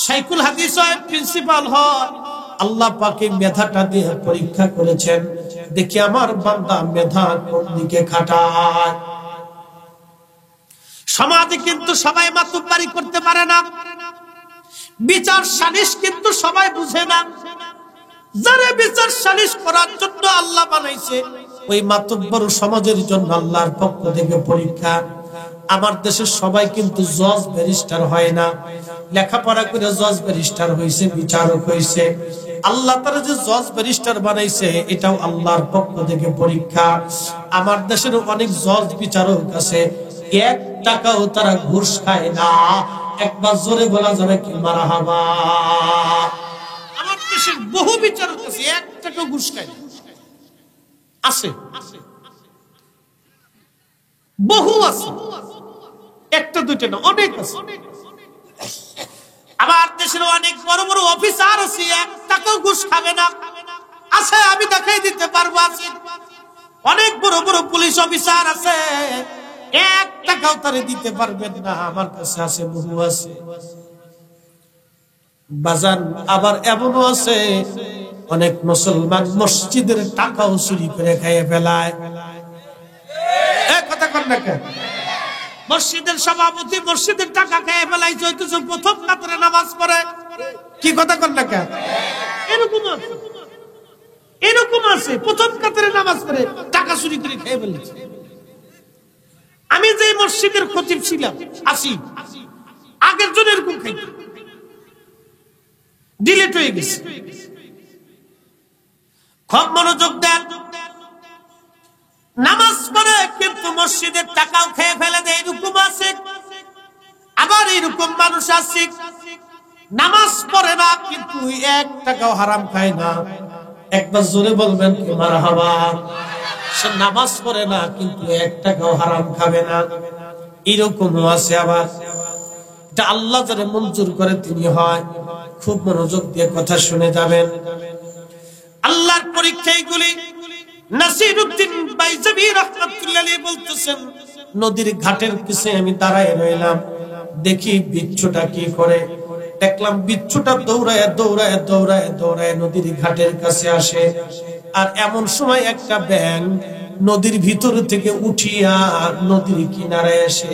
শাইখুল হাদিস হয়, প্রিন্সিপাল হয়। আল্লাহ পাকে মেধাটা দিয়ে পরীক্ষা করেছেন, দেখি আমার বান্দা মেধা কোন দিকে খাটায়। সমাজে কিন্তু সবাই মাতুব্বারি করতে পারে না, বিচার সালিশ কিন্তু সবাই বুঝে না। যারা বিচার সালিশ করার জন্য আল্লাহ বানাইছে, ওই মাতব্বর সমাজের জন্য আল্লাহর পক্ষ থেকে পরীক্ষা। আমার দেশের সবাই কিন্তু জজ ব্যারিস্টার হয় না, লেখাপড়া করে জজ ব্যারিস্টার হয়েছে, বিচারক হয়েছে। আল্লাহ তারা যে জজ ব্যারিস্টার বানাইছে, এটাও আল্লাহর পক্ষ থেকে পরীক্ষা। আমার দেশের অনেক জজ বিচারক আছে, 1 টাকাও তারা ঘুষ খায় না। একবার জোরে বলা যাবে কি মারহাবা? আমার দেশের বহু বিচারক আছে, 1 টাকাও ঘুষ খায় না। আছে, বহু আছে, একটা দুইটা না, অনেক আছে। আমার দেশের অনেক বড় বড় অফিসার আছে, 1 টাকাও ঘুষ খাবে না। আছে, আমি দেখাই দিতে পারবো। আছে অনেক বড় বড় পুলিশ অফিসার আছে, 1 টাকাও তারে দিতে পারবেন না। আমার কাছে আছে, বহু আছে বাজান। আবার এমনও আছে, অনেক মুসলমান মসজিদের টাকাও চুরি করে খেয়ে ফেলায়। কথা কর না কেন? মসজিদের সভাপতি মসজিদের টাকা খেয়ে ফেলাইছে, অথচ প্রথম কাতারে নামাজ পড়ে। কি কথা কর না কেন? এরকম আছে, এরকম আছে, প্রথম কাতারে নামাজ পড়ে টাকা চুরি করে খেয়ে ফেলেছে। আমি যে মসজিদের খতিব ছিলাম, আগের জন এরকম খাইত, ডিলিট হয়ে গেছে। খুব মনোযোগ দেন। নামাজ পড়ে কিন্তু মসজিদের টাকাও খেয়ে ফেলে দেয়, এরকম আছে। আবার এরকম মানুষ আছে, নামাজ পড়ে না কিন্তু 1 টাকাও হারাম খায় না। একবার জোরে বলবেন কি মারহাবা? সে নামাজ পড়ে না কিন্তু 1 টাকাও হারাম খাবে না, এরকমও আছে। আবার এটা আল্লাহ যারা মঞ্জুর করে তিনি হয়। খুব মনোযোগ দিয়ে কথা শুনে যাবেন। আল্লাহর পরীক্ষা এগুলি। নাসিরউদ্দিন বাইজাবি রাহমাতুল্লাহ আলাইহি বলতেছেন, নদীর ঘাটের কাছে আমি দাঁড়ায় রইলাম, দেখি বিচ্ছুটা কি করে। দেখলাম বিচ্ছুটা দৌড়ায় দৌড়ায় দৌড়ায় দৌড়ায় নদীর ঘাটের কাছে আসে। আর এমন সময় একটা ব্যাঙ নদীর ভিতর থেকে উঠিয়া নদীর কিনারে এসে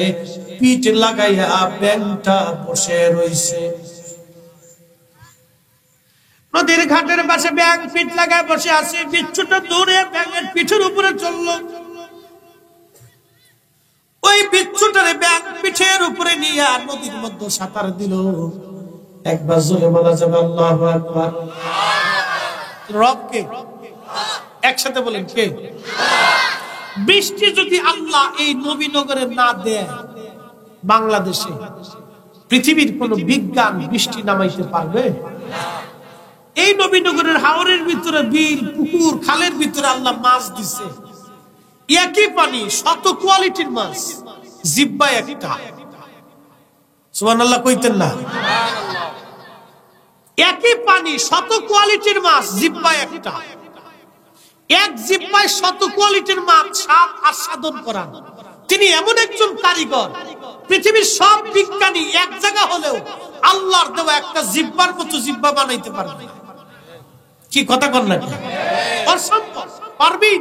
পিঠ লাগাইয়া ব্যাঙটা বসে রইছে। নদীর ঘাটের পাশে ব্যাঙ পিঠ লাগায় বসে আছে। বিচ্ছুটা দৌড়ে ব্যাঙের পিঠের উপরে চললো। ওই বিচ্ছুটারে ব্যাঙ পিঠের উপরে নিয়ে নদীর মধ্যে সাঁতার দিল। একবার জোরে বলা যাবে আল্লাহু আকবার? রব কে? একসাথে বলেন কে? বৃষ্টি যদি আল্লাহ এই নবীনগরে না দেয়, বাংলাদেশে পৃথিবীর কোন বিজ্ঞান বৃষ্টি নামাইতে পারবে? এই নবীনগরের হাওরের ভিতরে, বিল, পুকুর, খালের ভিতরে আল্লাহ মাছ দিছে, একই পানি, 100 কোয়ালিটির মাছ, জিব্বা একটা। সুবহানাল্লাহ কইতেন না? একই পানি, 100 কোয়ালিটির মাছ, জিব্বা একটা। এক জিব্বায় 100 কোয়ালিটির মাছ স্বাদ আস্বাদন করান। তিনি এমন একজন কারিগর, পৃথিবীর সব বিজ্ঞানী এক জায়গা হলেও আল্লাহর দেওয়া একটা জিব্বার মতো জিব্বা বানাইতে পারবে। কি কথা কর না? অসম্ভব, পারবি?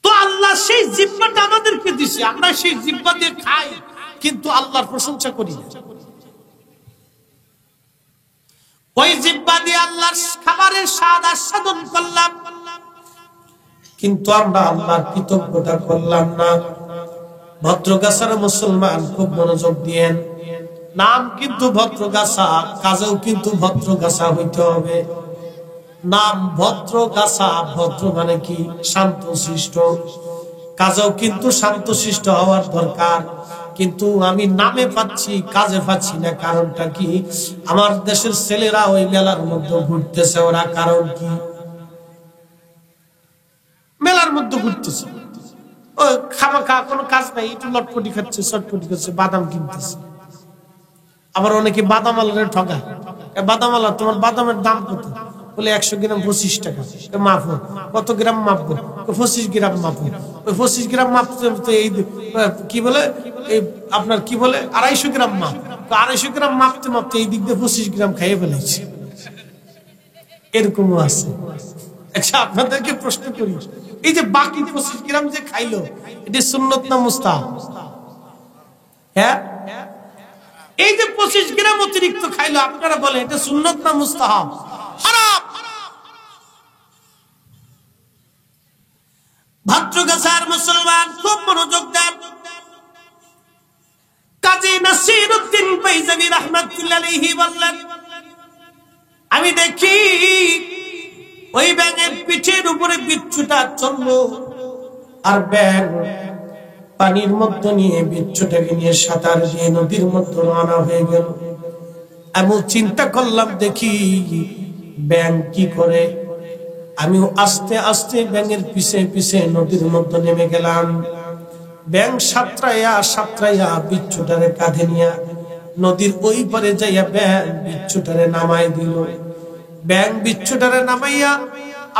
তো আল্লাহ সেই জিব্বাটা আমাদেরকে দিছে, আমরা সেই জিব্বা দিয়ে খাই, কিন্তু আল্লাহর প্রশংসা করি না। ওই জিব্বা দিয়ে আল্লাহর খাবারের স্বাদ আস্বাদন করলাম, কিন্তু আমরা আল্লাহর কৃতজ্ঞতা করলাম না। ভদ্রগাছার মুসলমান, খুব মনোযোগ দিয়েন। নাম কিন্তু ভদ্রগাছা, কাজেও কিন্তু ভদ্রগাছা হইতে হবে। নাম ভদ্রগাছা, ভদ্র মানে কি? শান্তশিষ্ট। কাজেও কিন্তু শান্তশিষ্ট হওয়ার দরকার। কিন্তু আমি নামে পাচ্ছি, কাজে পাচ্ছি না। কারণটা কি? আমার দেশের ছেলেরা ওই মেলার মধ্যে ঘুরতেছে। ওরা কারণ কি? মেলার মধ্যে ঘুরতেছে, ওই খামাখা কোনো কাজ নাই, একটু লটপটি খাচ্ছে, চটপটি খাচ্ছে, বাদাম কিনতেছে। আবার অনেকে বাদাম আলারে ঠকা। বাদাম আলা, তোমার বাদামের দাম কত? বলে 100 গ্রাম 25 টাকা। মাপো, কত গ্রাম মাপবো? 25 গ্রাম মাপো। ওই 25 গ্রাম মাপতে এই কি বলে, এই আপনার কি বলে 250 গ্রাম মাপ। 250 গ্রাম মাপতে মাপতে এই দিক দিয়ে 25 গ্রাম খাইয়ে ফেলেছে। এরকমও আছে। আচ্ছা, আপনাদেরকে প্রশ্ন করি, এই যে বাকি 25 গ্রাম যে খাইলো, এটা সুন্নত না মুস্তাহাব? হ্যাঁ, এই যে 25 গ্রাম অতিরিক্ত খাইলো, আপনারা বলেন এটা সুন্নত না মুস্তাহাব? হারাম। ভাদ্রগাছার মুসলমান খুব মনোযোগ দেন। কাজী নাসিরউদ্দিন পাইজাবি রাহমাতুল্লাহ আলাইহি বললেন, আমি দেখি ওই ব্যাঙের পিঠের উপরে বিচ্ছুটা চললো, আর ব্যাঙ পানির মধ্যে নিয়ে বিচ্ছুটাকে নিয়ে সাঁতার দিয়ে নদীর মধ্যে রওনা হয়ে গেল। আমি চিন্তা করলাম, দেখি ব্যাঙ কি করে। আমি আস্তে আস্তে ব্যাঙের পিছে পিছে নদীর মধ্যে নেমে গেলাম। ব্যাঙ সাঁতরাইয়া সাঁতরাইয়া বিচ্ছুটারে কাঁধে নিয়া নদীর ওই পারে যাইয়া ব্যাঙ বিচ্ছুটারে নামাই দিল। ব্যাঙ বিচ্ছুটারে নামাইয়া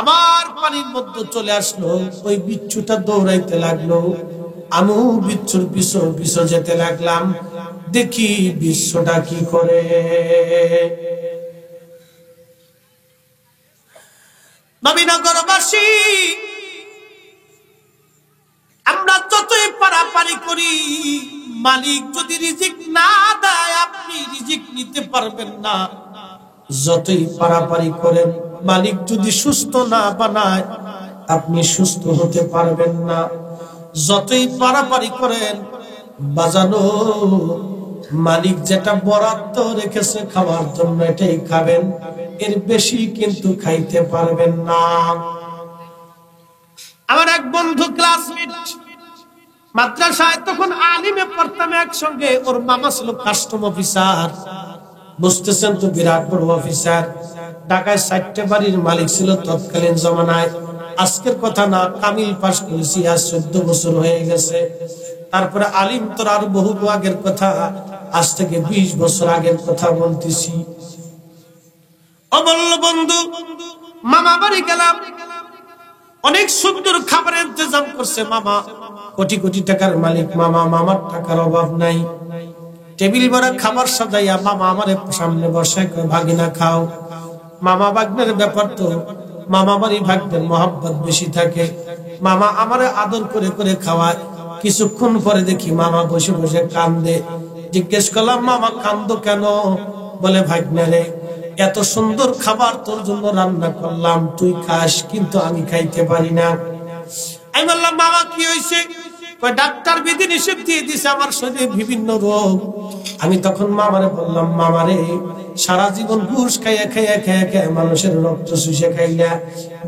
আবার পানির মধ্যে চলে আসলো। ওই বিচ্ছুটা দৌড়াইতে লাগলো, আমিও বিচ্ছুর পিছু পিছু যেতে লাগলাম। দেখি বিচ্ছুটা কি করে। নবীনগরবাসী, আমরা যতই পারাপারি করি, মালিক যদি রিজিক না দেয় আপনি রিজিক নিতে পারবেন না। যতই পারাপারি করেন, মালিক যদি সুস্থ না বানায় আপনি সুস্থ হতে পারবেন না। যতই পারাপারি করেন, বাজানো মালিক যেটা বরাদ্দ রেখেছে খাওয়ার জন্য এটাই খাবেন, এর বেশি কিন্তু খাইতে পারবেন না। আমার এক বন্ধু ক্লাসমেট, মাদ্রাসায় তখন আলিমে পড়তাম একসঙ্গে, ওর মামা ছিল কাস্টম অফিসার। বুঝতেছেন তো, বিরাট বড় অফিসার। ঢাকায় 4টা বাড়ির মালিক ছিল তৎকালীন জমানায়। আজকের কথা না, কামিল পাস করেছি, আজ 14 বছর হয়ে গেছে। তারপরে আলিম তোর আরো বহু আগের কথা, আজ থেকে 20 বছর আগের কথা বলতেছি। ও বলল, বন্ধু মামা বাড়ি গেলাম, অনেক সুন্দর খাবারের ইন্তজাম করছে মামা, কোটি কোটি টাকার মালিক মামা, মামার টাকার অভাব নাই। টেবিল ভরা খাবার সাজাইয়া মামা আমারে সামনে বসায়, ভাগিনা খাও। মামা ভাগ্নের ব্যাপার তো, মামা বাড়ি ভাগ্নের মহাব্বত বেশি থাকে। মামা আমারে আদর করে করে খাওয়ায়। কিছুক্ষণ পরে দেখি মামা বসে বসে কান্দে। জিজ্ঞেস করলাম, মামা কান্দো কেন? বলে, ভাগ্নে রে, এত সুন্দর খাবার তোর জন্য রান্না করলাম, তুই খাস, কিন্তু আমি খাইতে পারি না। আমি বললাম, মামা কি হয়েছে? ডাক্তার বিধি নিষেধ দিয়ে দিছে আমার শরীরে বিভিন্ন রোগ। আমি তখন মামারে বললাম, মামারে, সারা জীবন ঘুষ খাইয়া খাইয়া খাইয়া খাইয়া মানুষের রক্ত শুষে খাইলা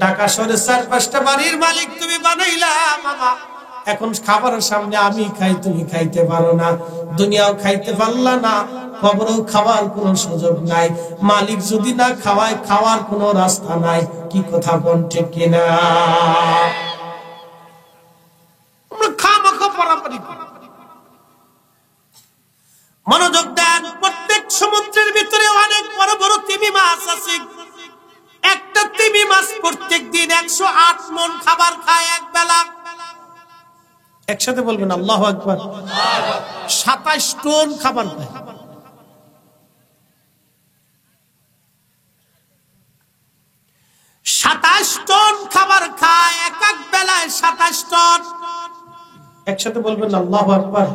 ঢাকা শহরে 4-5টা বাড়ির মালিক তুমি বানাইলা মামা, এখন খাবারের সামনে আমি খাই, তুমি খাইতে পারো না, দুনিয়াও খাইতে পারলা না, কবরেও খাওয়ার কোন সুযোগ নাই। মালিক যদি না খাওয়ায়, খাওয়ার কোন রাস্তা নাই। কি কথা কোন ঠিক কিনা? মনোযোগ দেন। প্রত্যেক সমুদ্রের ভিতরে অনেক বড় বড় তিমি মাছ আছে। একটা তিমি মাছ প্রত্যেক দিন 108 মণ খাবার খায় এক বেলা। একসাথে বলবেন আল্লাহু আকবার। 27 টন খাবার খায়। 27 টন খাবার খায় এক এক বেলায়, 27 টন। একসাথে বলবেন আল্লাহু আকবার।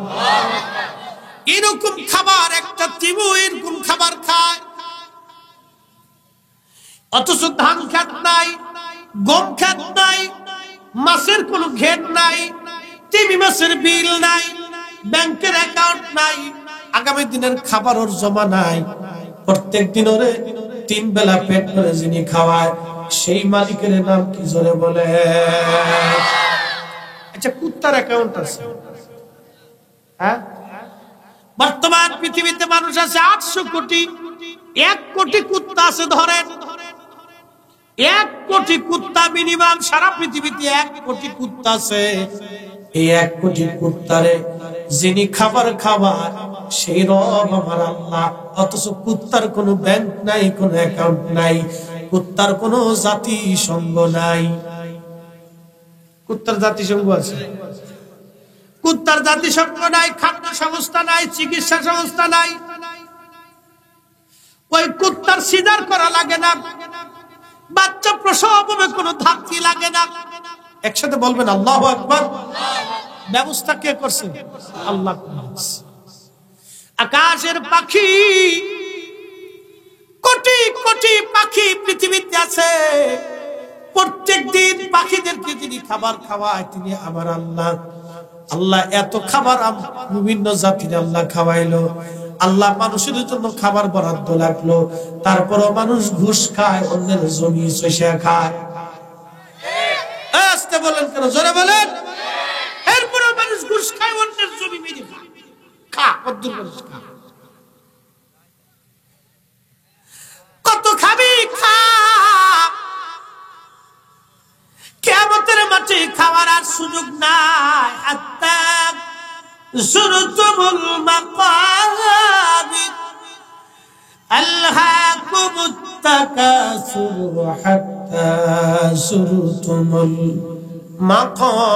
এরকম খাবার একটা তিমি এরকম খাবার খায়। অথচ ধান খেত নাই, গম খেত নাই, মাছের কোনো ঘেট নাই, তিমি মাছের বিল নাই, ব্যাংকের অ্যাকাউন্ট নাই, আগামী দিনের খাবার ওর জমা নাই। প্রত্যেক দিন ওরে 3 বেলা পেট করে যিনি খাওয়ায়, সেই মালিকের নাম কি জোরে বলে? আচ্ছা, কুত্তার অ্যাকাউন্ট আছে? হ্যাঁ, বর্তমান পৃথিবীতে মানুষ আছে 800 কোটি। 1 কোটি কুত্তা আছে ধরেন, 1 কোটি কুত্তা মিনিমাম সারা পৃথিবীতে 1 কোটি কুত্তা আছে। এই 1 কোটি কুত্তারে যিনি খাবার খাওয়ায়, সেই রব আমার আল্লাহ। অথচ কুত্তার কোনো ব্যাংক নাই, কোনো অ্যাকাউন্ট নাই, কুত্তার কোনো জাতি সংঘ নাই। কুত্তার জাতিসংঘ আছে? কুত্তার জাতিসংঘ নাই, খাদ্য সংস্থা নাই, চিকিৎসা সংস্থা নাই। ওই কুত্তার সিজার করা লাগে না, বাচ্চা প্রসব হবে কোনো ধাক্কি লাগে না। একসাথে বলবেন আল্লাহু আকবার। ব্যবস্থা কে করছে? আল্লাহ। আকাশের পাখি, কোটি কোটি পাখি পৃথিবীতে আছে। প্রত্যেক দিন পাখিদেরকে যিনি খাবার খাওয়ায় তিনি আমার আল্লাহ। আল্লাহ এত খাবার বিভিন্ন জাতির আল্লাহ খাওয়াইলো। আল্লাহ মানুষের জন্য খাবার বরাদ্দ লাগলো, তারপরও মানুষ ঘুষ খায়, অন্যের জমি চষে খায়। আসতে বলেন কেন, জোরে বলেন। এরপরও মানুষ ঘুষ খায়, অন্যের জমি মেরে খায়। কত খাবি খা, কিয়ামতের মাঠে খাওয়ার আর সুযোগ নাই। হাত্তা যুরতুমুল মাকাবির আলহাকুমুত তাকাসুর হাত্তা যুরতুমুল মাকাবির।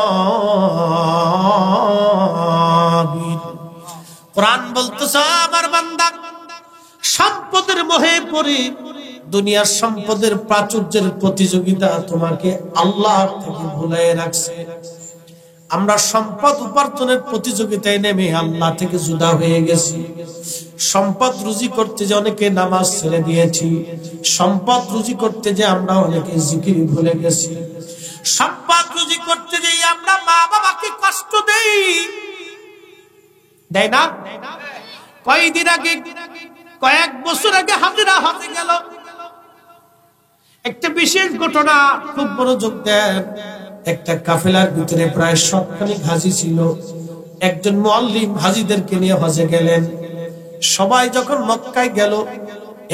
কোরআন বলতেছে আমার বান্দা সম্পদের মোহে পড়ে দুনিয়ার সম্পদের প্রাচুর্যের প্রতিযোগিতা তোমাকে আল্লাহ থেকে ভুলিয়ে রাখছে। আমরা সম্পদ উপার্জনের প্রতিযোগিতায় নেমে আল্লাহ থেকে জুদা হয়ে গেছি। সম্পদ রুজি করতে যে অনেকে নামাজ ছেড়ে দিয়েছি, সম্পদ রুজি করতে যে আমরা অনেকে জিকির ভুলে গেছি, সম্পদ রুজি করতে যে আমরা মা বাবাকে কষ্ট দেই, দেয় না? কয়েকদিন আগে, কয়েক বছর আগে হাজিরা হজে গেল, একটা বিশেষ ঘটনা, খুব মনোযোগ দেন। একটা কাফেলার ভিতরে প্রায় সবখানি হাজি ছিল। একজন মুআল্লিম হাজিদেরকে নিয়ে হজে গেলেন। সবাই যখন মক্কায় গেল,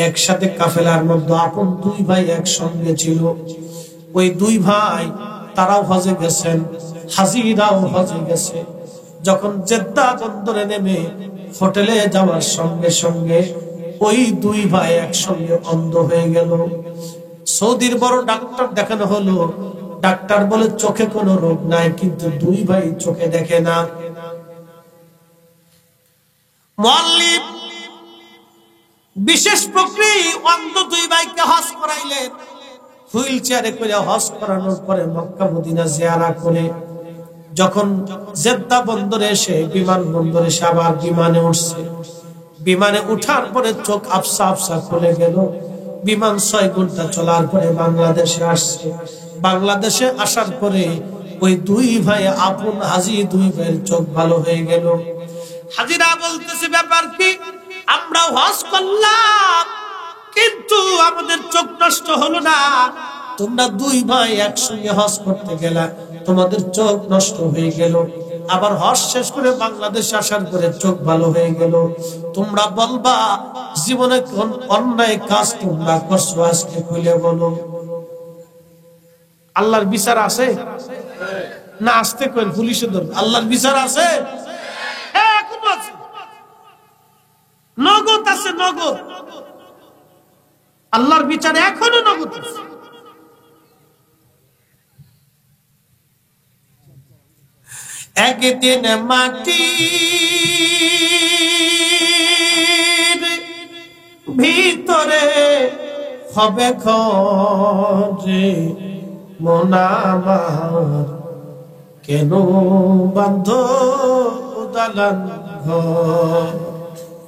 একসাথে কাফেলার মধ্যে আপন দুই ভাই একসঙ্গে ছিল। ওই দুই ভাই তারাও হজে গেছেন, হাজিরাও হজে গেছে। যখন জেদ্দা বন্দরে নেমে হোটেলে যাওয়ার সঙ্গে সঙ্গে ওই দুই ভাই একসঙ্গে অন্ধ হয়ে গেল। সৌদির বড় ডাক্তার দেখানো হলো, ডাক্তার বলে চোখে কোনো রোগ নাই, কিন্তু দুই ভাই চোখে দেখে না। মুআল্লিম বিশেষ প্রক্রিয়া অন্ধ দুই ভাইকে হজ করাইলেন। হুইল চেয়ারে করে হজ করানোর পরে মক্কা মদিনা জিয়ারা করে যখন জেদ্দা বন্দরে এসে, বিমান বন্দরে এসে আবার বিমানে উঠছে। বিমানে উঠার পরে চোখ আফসা আফসা খুলে গেল। বিমান 6 ঘন্টা চলার পরে বাংলাদেশে আসছে। বাংলাদেশে আসার পরে ওই দুই ভাই আপন হাজি দুই ভাইয়ের চোখ ভালো হয়ে গেল। হাজিরা বলতেছে, ব্যাপার কি? আমরা হজ করলাম কিন্তু আমাদের চোখ নষ্ট হলো না। তোমরা দুই ভাই একসঙ্গে হজ করতে গেলা, তোমাদের চোখ নষ্ট হয়ে গেল। আবার হজ শেষ করে বাংলাদেশ আসার পরে চোখ ভালো হয়ে গেল। তোমরা বলবা জীবনে কোন অন্যায় কাজ তোমরা করছো, আজকে খুলে বলো। আল্লাহর বিচার আছে না? আসতে কই পুলিশে ধরবে। আল্লাহর বিচার আছে, এখনো আছে, নগদ আছে, নগদ। আল্লাহর বিচার এখনো নগদ আছে। একদিন মাটির ভিতরে হবে ঘরে মন আমার, কেন বান্ধ দালান ঘর,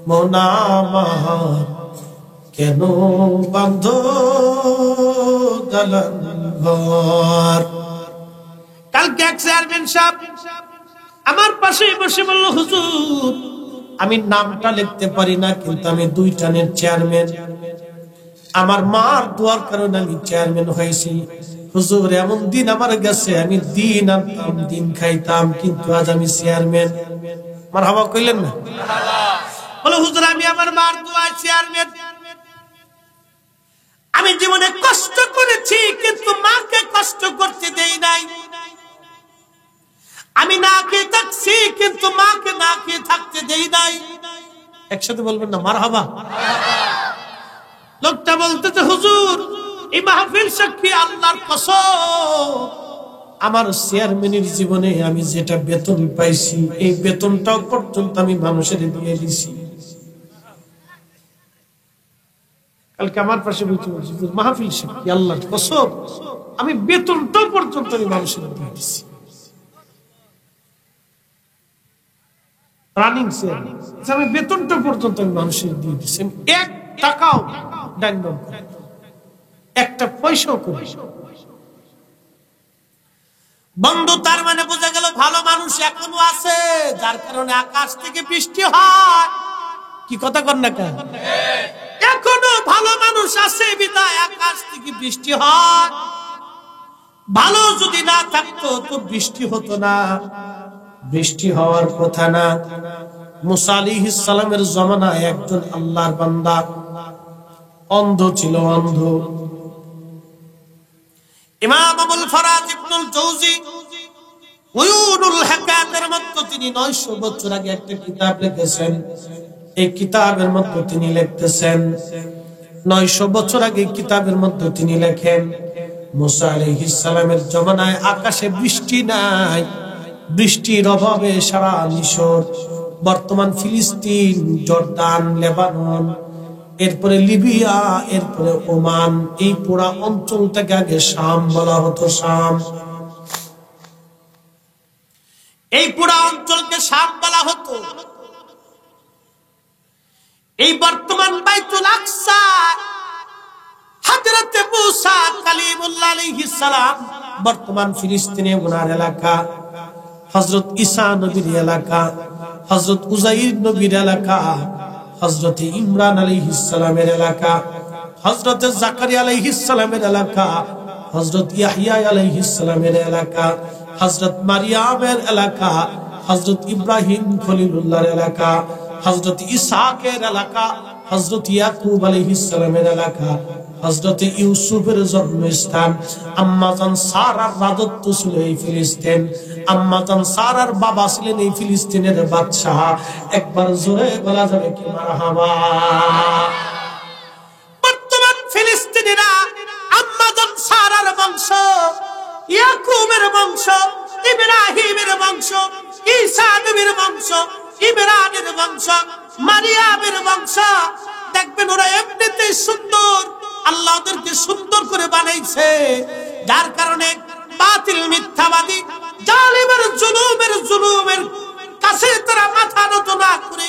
মন আমার কেন বান্ধ দালান ঘর। কালকে এক চেয়ারম্যান সাহেব আমার পাশে বসে বলল, হুজুর আমি নামটা লিখতে পারি না, কিন্তু আমি 2 টানের চেয়ারম্যান। আমার মার দোয়ার কারণে আমি চেয়ারম্যান হয়েছি। হুজুর এমন দিন আমার গেছে, আমি দিন আনতাম দিন খাইতাম, কিন্তু আজ আমি চেয়ারম্যান। মারহাবা কইলেন না? বলে হুজুর আমি আমার মার দোয়ায় চেয়ারম্যান। আমি জীবনে কষ্ট করেছি কিন্তু মাকে কষ্ট করতে দেই নাই। আমি না খেয়ে থাকছি কিন্তু মাকে না খেয়ে থাকতে দেই নাই। একসাথে বলবেন না মারহাবা? লোকটা বলতেছে, হুজুর এই মাহফিল সাক্ষী আল্লাহর কসম, আমার চেয়ারম্যানের জীবনে আমি যেটা বেতন পাইছি এই বেতনটাও পর্যন্ত আমি মানুষের দিয়ে দিছি। কালকে আমার পাশে বলতে বলছি, মাহফিল সাক্ষী আল্লাহর কসম, আমি বেতনটাও পর্যন্ত আমি মানুষের দিয়ে দিছি। রানিং শেয়ার, আমি বেতনটা পর্যন্ত আমি মানুষের দিয়ে দিচ্ছি, এক টাকাও ডাইন বাম করে, একটা পয়সাও করি। বন্ধু, তার মানে বোঝা গেল ভালো মানুষ এখনো আছে, যার কারণে আকাশ থেকে বৃষ্টি হয়। কি কথা কর না কেন? এখনো ভালো মানুষ আছে বিধায় আকাশ থেকে বৃষ্টি হয়। ভালো যদি না থাকতো তো বৃষ্টি হতো না, বৃষ্টি হওয়ার কথা না। মুসা আলাইহিস সালামের জমানায় একজন আল্লাহর বান্দা অন্ধ ছিল, অন্ধ। ইমাম আবুল ফরাজ ইবনুল জাওজি উয়ুনুল হাকাতের মধ্যে তিনি 900 বছর আগে একটা কিতাব লিখেছেন। এই কিতাবের মধ্যে তিনি লিখতেছেন, 900 বছর আগে কিতাবের মধ্যে তিনি লেখেন, মুসা আলাইহিস সালামের জমানায় আকাশে বৃষ্টি নাই, বৃষ্টির অভাবে সারা মিশর, বর্তমান ফিলিস্তিন, জর্দান, লেবানন, এরপরে লিবিয়া, এরপরে ওমান, এই পুরা অঞ্চলটাকে আগে শাম বলা হতো, শাম। এই পুরা অঞ্চলকে শাম বলা হতো। এই বর্তমান বাইতুল আকসা হযরত মুসা কালিমুল্লাহ আলাইহিস সালাম, বর্তমান ফিলিস্তিনে ওনার এলাকা, হযরত ঈসা নবীর এলাকা, হযরত উযাইর নবীর এলাকা, হযরত ইমরান আলাইহিস সালামের এলাকা, হযরত জাকারিয়া আলাইহিস সালামের এলাকা, হযরত ইয়াহইয়া আলাইহিস সালামের এলাকা, হযরত মারিয়ামের এলাকা, হযরত ইব্রাহিম খলিলুল্লাহর এলাকা, হযরত ইসহাকের এলাকা, হযরত ইয়াকুব আলাইহিস সালামের এলাকা, হযরত ইউসুফের জন্মস্থান, আম্মাজান সারার রাজত্ব ছিল এই ফিলিস্তিন, আম্মাজান সারার বাবা ছিলেন এই ফিলিস্তিনের বাদশা। একবার জোরে বলা যাবে কি মারহাবা? বর্তমান ফিলিস্তিনিরা আম্মাজান সারার বংশ, ইয়াকুবের বংশ, ইব্রাহিমের বংশ, ঈসা নবীর বংশ, ইমরানের বংশ, মারিয়ামের বংশ। দেখবেন ওরা এমনিতেই সুন্দর, আল্লাহ ওদেরকে সুন্দর করে বানাইছে, যার কারণে বাতিল মিথ্যাবাদী জালিমের জুলুমের কাছে তারা মাথা নত না করে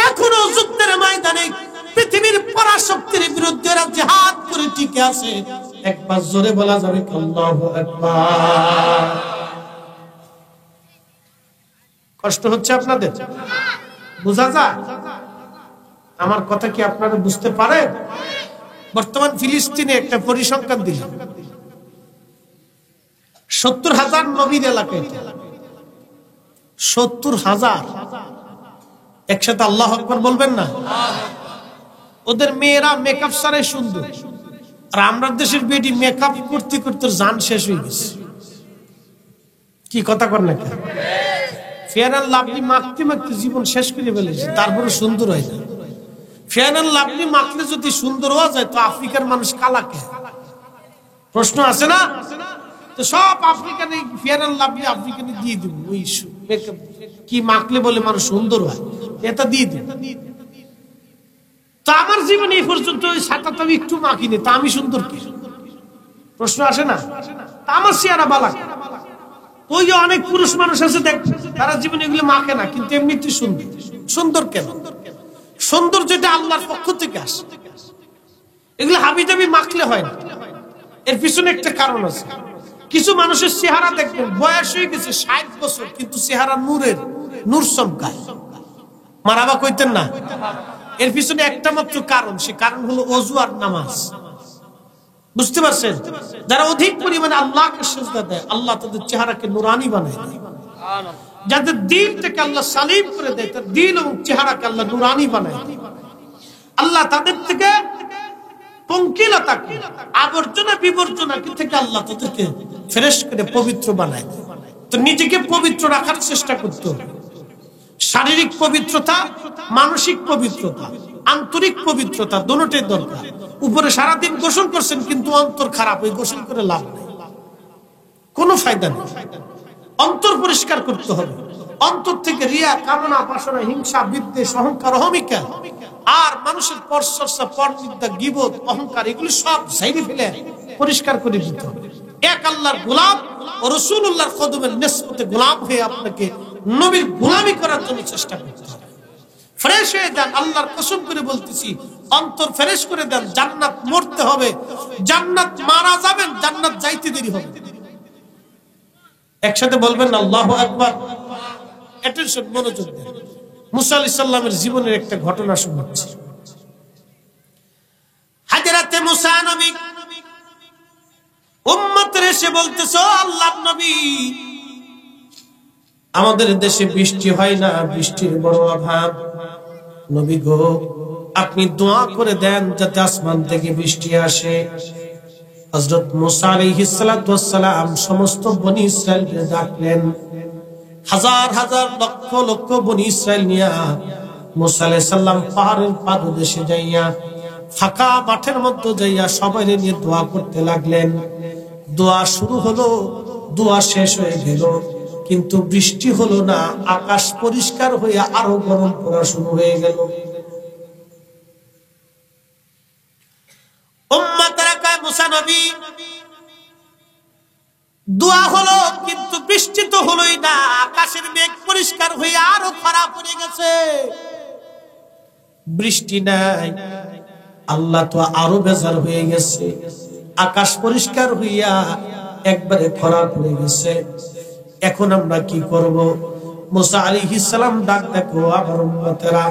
এখনো যুদ্ধের ময়দানে পৃথিবীর পরাশক্তির বিরুদ্ধে জিহাদ করে টিকে আছে। একবার জোরে বলা যাবে আল্লাহু আকবার। কষ্ট হচ্ছে আপনাদের? বোঝা যায় আমার কথা কি আপনারা বুঝতে পারেন? বর্তমান ফিলিস্তিনে একটা পরিসংখ্যান দিল, 70,000 নবীর এলাকায়, 70,000 একসাথে আল্লাহু আকবার বলবেন না? ওদের মেয়েরা মেকআপ ছাড়াই সুন্দর, আর আমরা দেশের বেটি মেকআপ করতে করতে জান শেষ হয়ে গেছে। কি কথা কর না? ফেয়ার অ্যান্ড লাভলি মাখতে মাখতে জীবন শেষ করে ফেলেছে, তারপরে সুন্দর হয় না। ফেয়ার অ্যান্ড লাভলি মাখলে যদি সুন্দর হওয়া যায় তো আফ্রিকার মানুষ কালা কে? প্রশ্ন আছে না? তো সব আফ্রিকান ফেয়ার অ্যান্ড লাভলি আফ্রিকানে দিয়ে দিব, ওই কি মাখলে বলে মানুষ সুন্দর হয়, এটা দিয়ে দিব। তো আমার জীবনে এই পর্যন্ত ওই সাতটা আমি একটু মাখিনি, তা আমি সুন্দর কি? প্রশ্ন আসে না? আমার চেহারা বালা। ওই যে অনেক পুরুষ মানুষ আছে দেখ, তারা জীবনে এগুলো মাখে না, কিন্তু এমনিতে সুন্দর। সুন্দর কেন? সুন্দর যেটা আল্লাহর পক্ষ থেকে আসে, এগুলো হাবিজাবি মাখলে হয় না। এর পিছনে একটা কারণ আছে। কিছু মানুষের চেহারা দেখবেন বয়স হয়ে গেছে 60 বছর, কিন্তু চেহারা নূর চমকায়। মারাবা কইতেন না? এর পিছনে একটা মাত্র কারণ, সে কারণ হলো ওযু আর নামাজ। বুঝতে পারছেন? যারা অধিক পরিমাণে আল্লাহকে সিজদা দেয়, আল্লাহ তাদের চেহারাকে নুরানি বানায় দেয়। যাদের দিলটাকে আল্লাহ সালিম করে দেয়, তার দিল এবং চেহারাকে আল্লাহ নুরানি বানায় দেয়। আল্লাহ তাদের থেকে পঙ্কিলতাকে, আবর্জনা বিবর্জনা থেকে আল্লাহ তাদেরকে ফ্রেশ করে পবিত্র বানায় দেয়। তো নিজেকে পবিত্র রাখার চেষ্টা করতে হবে। শারীরিক পবিত্রতা, মানসিক পবিত্রতা, আন্তরিক পবিত্রতা দুটোই দরকার। উপরে সারাদিন গোসল করছেন কিন্তু অন্তর খারাপ, ওই গোসল করে লাভ নেই, কোনো ফায়দা নেই। অন্তর পরিষ্কার করতে হবে। অন্তর থেকে রিয়া, কামনা, বাসনা, হিংসা, বিদ্বেষ, অহংকার, অহমিকা আর মানুষের পরচর্চা, পরনিন্দা, গীবত, অহংকার এগুলো সব ঝাইরে ফেলে পরিষ্কার করে দিতে হবে। এক আল্লাহর গোলাম ও রাসূলুল্লাহর কদমের নিসবতে গোলাম হয়ে আপনাকে নবীর গোলামি করার জন্য চেষ্টা করতে হবে। ফ্রেশ হয়ে যান, আল্লাহর কসম করে বলতেছি, অন্তর ফ্রেশ করে দেন। জান্নাত মরতে হবে, জান্নাত মারা যাবেন, জান্নাত যাইতে দেরি হবে। একসাথে বলবেন আল্লাহু আকবার। অ্যাটেনশন, মনোযোগ দেন। মুসা আলাইহিস সালামের জীবনের একটা ঘটনা শোনাচ্ছি। হযরতে মুসা নবী উম্মতের এসে বলতেছে, আল্লাহর নবী, আমাদের দেশে বৃষ্টি হয় না, বৃষ্টির বড় অভাব। নবী গো, আপনি দোয়া করে দেন যাতে আসমান থেকে বৃষ্টি আসে। হযরত মুসা আলাইহিস সালাতু ওয়াস সালাম সমস্ত বনি ইসরাইলকে ডাকলেন। হাজার হাজার লক্ষ লক্ষ বনি ইসরাইল নিয়া মুসা আলাইহিস সালাম পাহাড়ের পাদদেশে যাইয়া, ফাঁকা মাঠের মধ্যে যাইয়া সবাই নিয়ে দোয়া করতে লাগলেন। দোয়া শুরু হলো, দোয়া শেষ হয়ে গেল, কিন্তু বৃষ্টি হলো না। আকাশ পরিষ্কার হয়ে আরো গরম পড়া শুরু হয়ে গেল। উম্মতেরা কয়, মুসা নবী, দোয়া হলো কিন্তু বৃষ্টি তো হলোই না। আকাশের মেঘ পরিষ্কার হয়ে আরো খারাপ হয়ে গেছে, বৃষ্টি নাই। আল্লাহ তো আরো বেজার হয়ে গেছে, আকাশ পরিষ্কার হইয়া একবারে খারাপ হয়ে গেছে। এখন আমরা কি করব? মুসা আলাইহিস সালাম ডাক দেখো, আমার উম্মতেরা,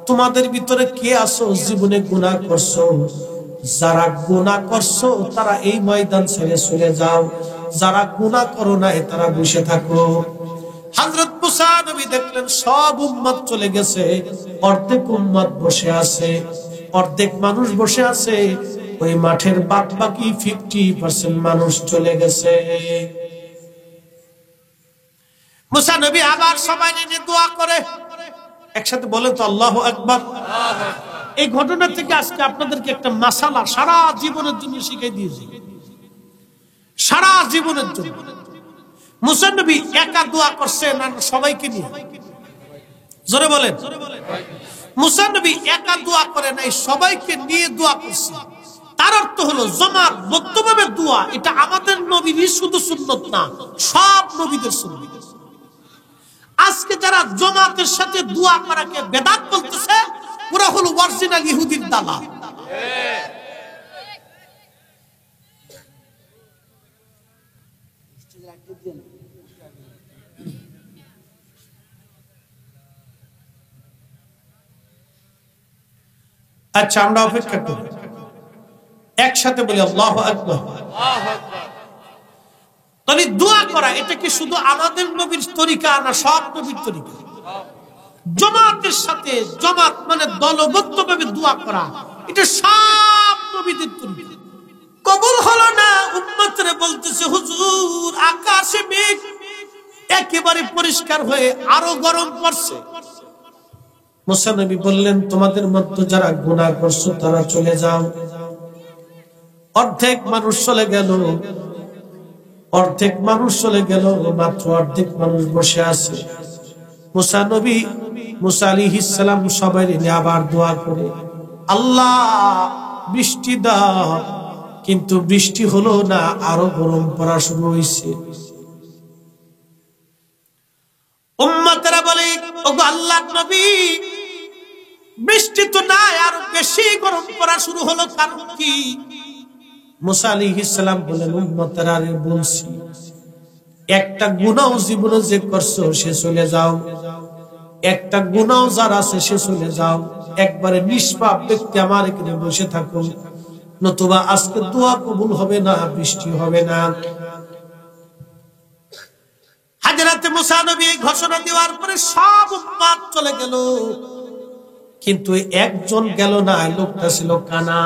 তোমাদের ভিতরে কে আছো জীবনে গুনাহ করছো? যারা গুনাহ করছো তারা এই ময়দান ছেড়ে চলে যাও, যারা গুনাহ করো না তারা বসে থাকো। হযরত মুসা নবী দেখলেন সব উম্মত চলে গেছে, অর্ধেক উম্মত বসে আছে, অর্ধেক মানুষ বসে আছে। ওই মাঠের বাকি 50% মানুষ চলে গেছে। মুসা নবী আবার সবাই নিয়ে দোয়া করে। একসাথে বলেন তো আল্লাহু আকবার। এই ঘটনা থেকে আজকে আপনাদেরকে একটা মাসালা সারা জীবনের জন্য শিখিয়ে দিয়েছি, সারা জীবনের জন্য। মুসা নবী একা দোয়া করছেন না সবাইকে নিয়ে? জোরে বলেন। মুসা নবী একা দোয়া করে নাই, সবাইকে নিয়ে দোয়া করছে। তার অর্থ হলো জামাত বদ্ধভাবে দোয়া, এটা আমাদের নবীরই শুধু সুন্নত না, সব নবীদের সুন্নত। আজকে যারা জামাতের সাথে দোয়া করাকে বেদাত বলতেছে, ওরা হলো অরিজিনাল ইহুদির দালাল। আচ্ছা, আমরা অপেক্ষা করি, একসাথে বলি আল্লাহু আকবার। তাহলে দোয়া করা এটা কি শুধু আমাদের নবীর তরিকা না সব নবীর তরিকা? জামাতের সাথে, জামাত মানে দলবদ্ধভাবে দোয়া করা, এটা সব নবীদের তরিকা। কবুল হলো না, উম্মতরে বলতেছে, হুজুর আকাশে মেঘ একেবারে পরিষ্কার হয়ে আরো গরম পড়ছে। মুসা নবী বললেন, তোমাদের মধ্যে যারা গুনাহ করছো তারা চলে যাও। অর্ধেক মানুষ চলে গেল, অর্ধেক মানুষ চলে গেল, মাত্র অর্ধেক মানুষ বসে আছে। মুসা নবী, মুসা আলাইহিস সালাম সবাই নিয়ে আবার দোয়া করে, আল্লাহ বৃষ্টি দাও, কিন্তু বৃষ্টি হলো না, আরো গরম পড়া শুরু হয়েছে। উম্মতেরা বলে, ওগো আল্লাহর নবী, বৃষ্টি তো নাই, আরো বেশি গরম পড়া শুরু হলো, কারণ কি? মুসা আলাইহিস সালাম বলেন, উম্মতেরা বলছি, একটা গুনাহ জীবনে যে করছো সে চলে যাও, একটা গুনাহ যার আছে সে চলে যাও, একবারে নিষ্পাপ ব্যক্তি আমার এখানে বসে থাকো, নতুবা আজকে দোয়া কবুল হবে না, বৃষ্টি হবে না। হযরতে মুসা নবী ঘোষণা দেওয়ার পরে সব উম্মত চলে গেল, কিন্তু একজন গেল না, লোকটা ছিল কানা।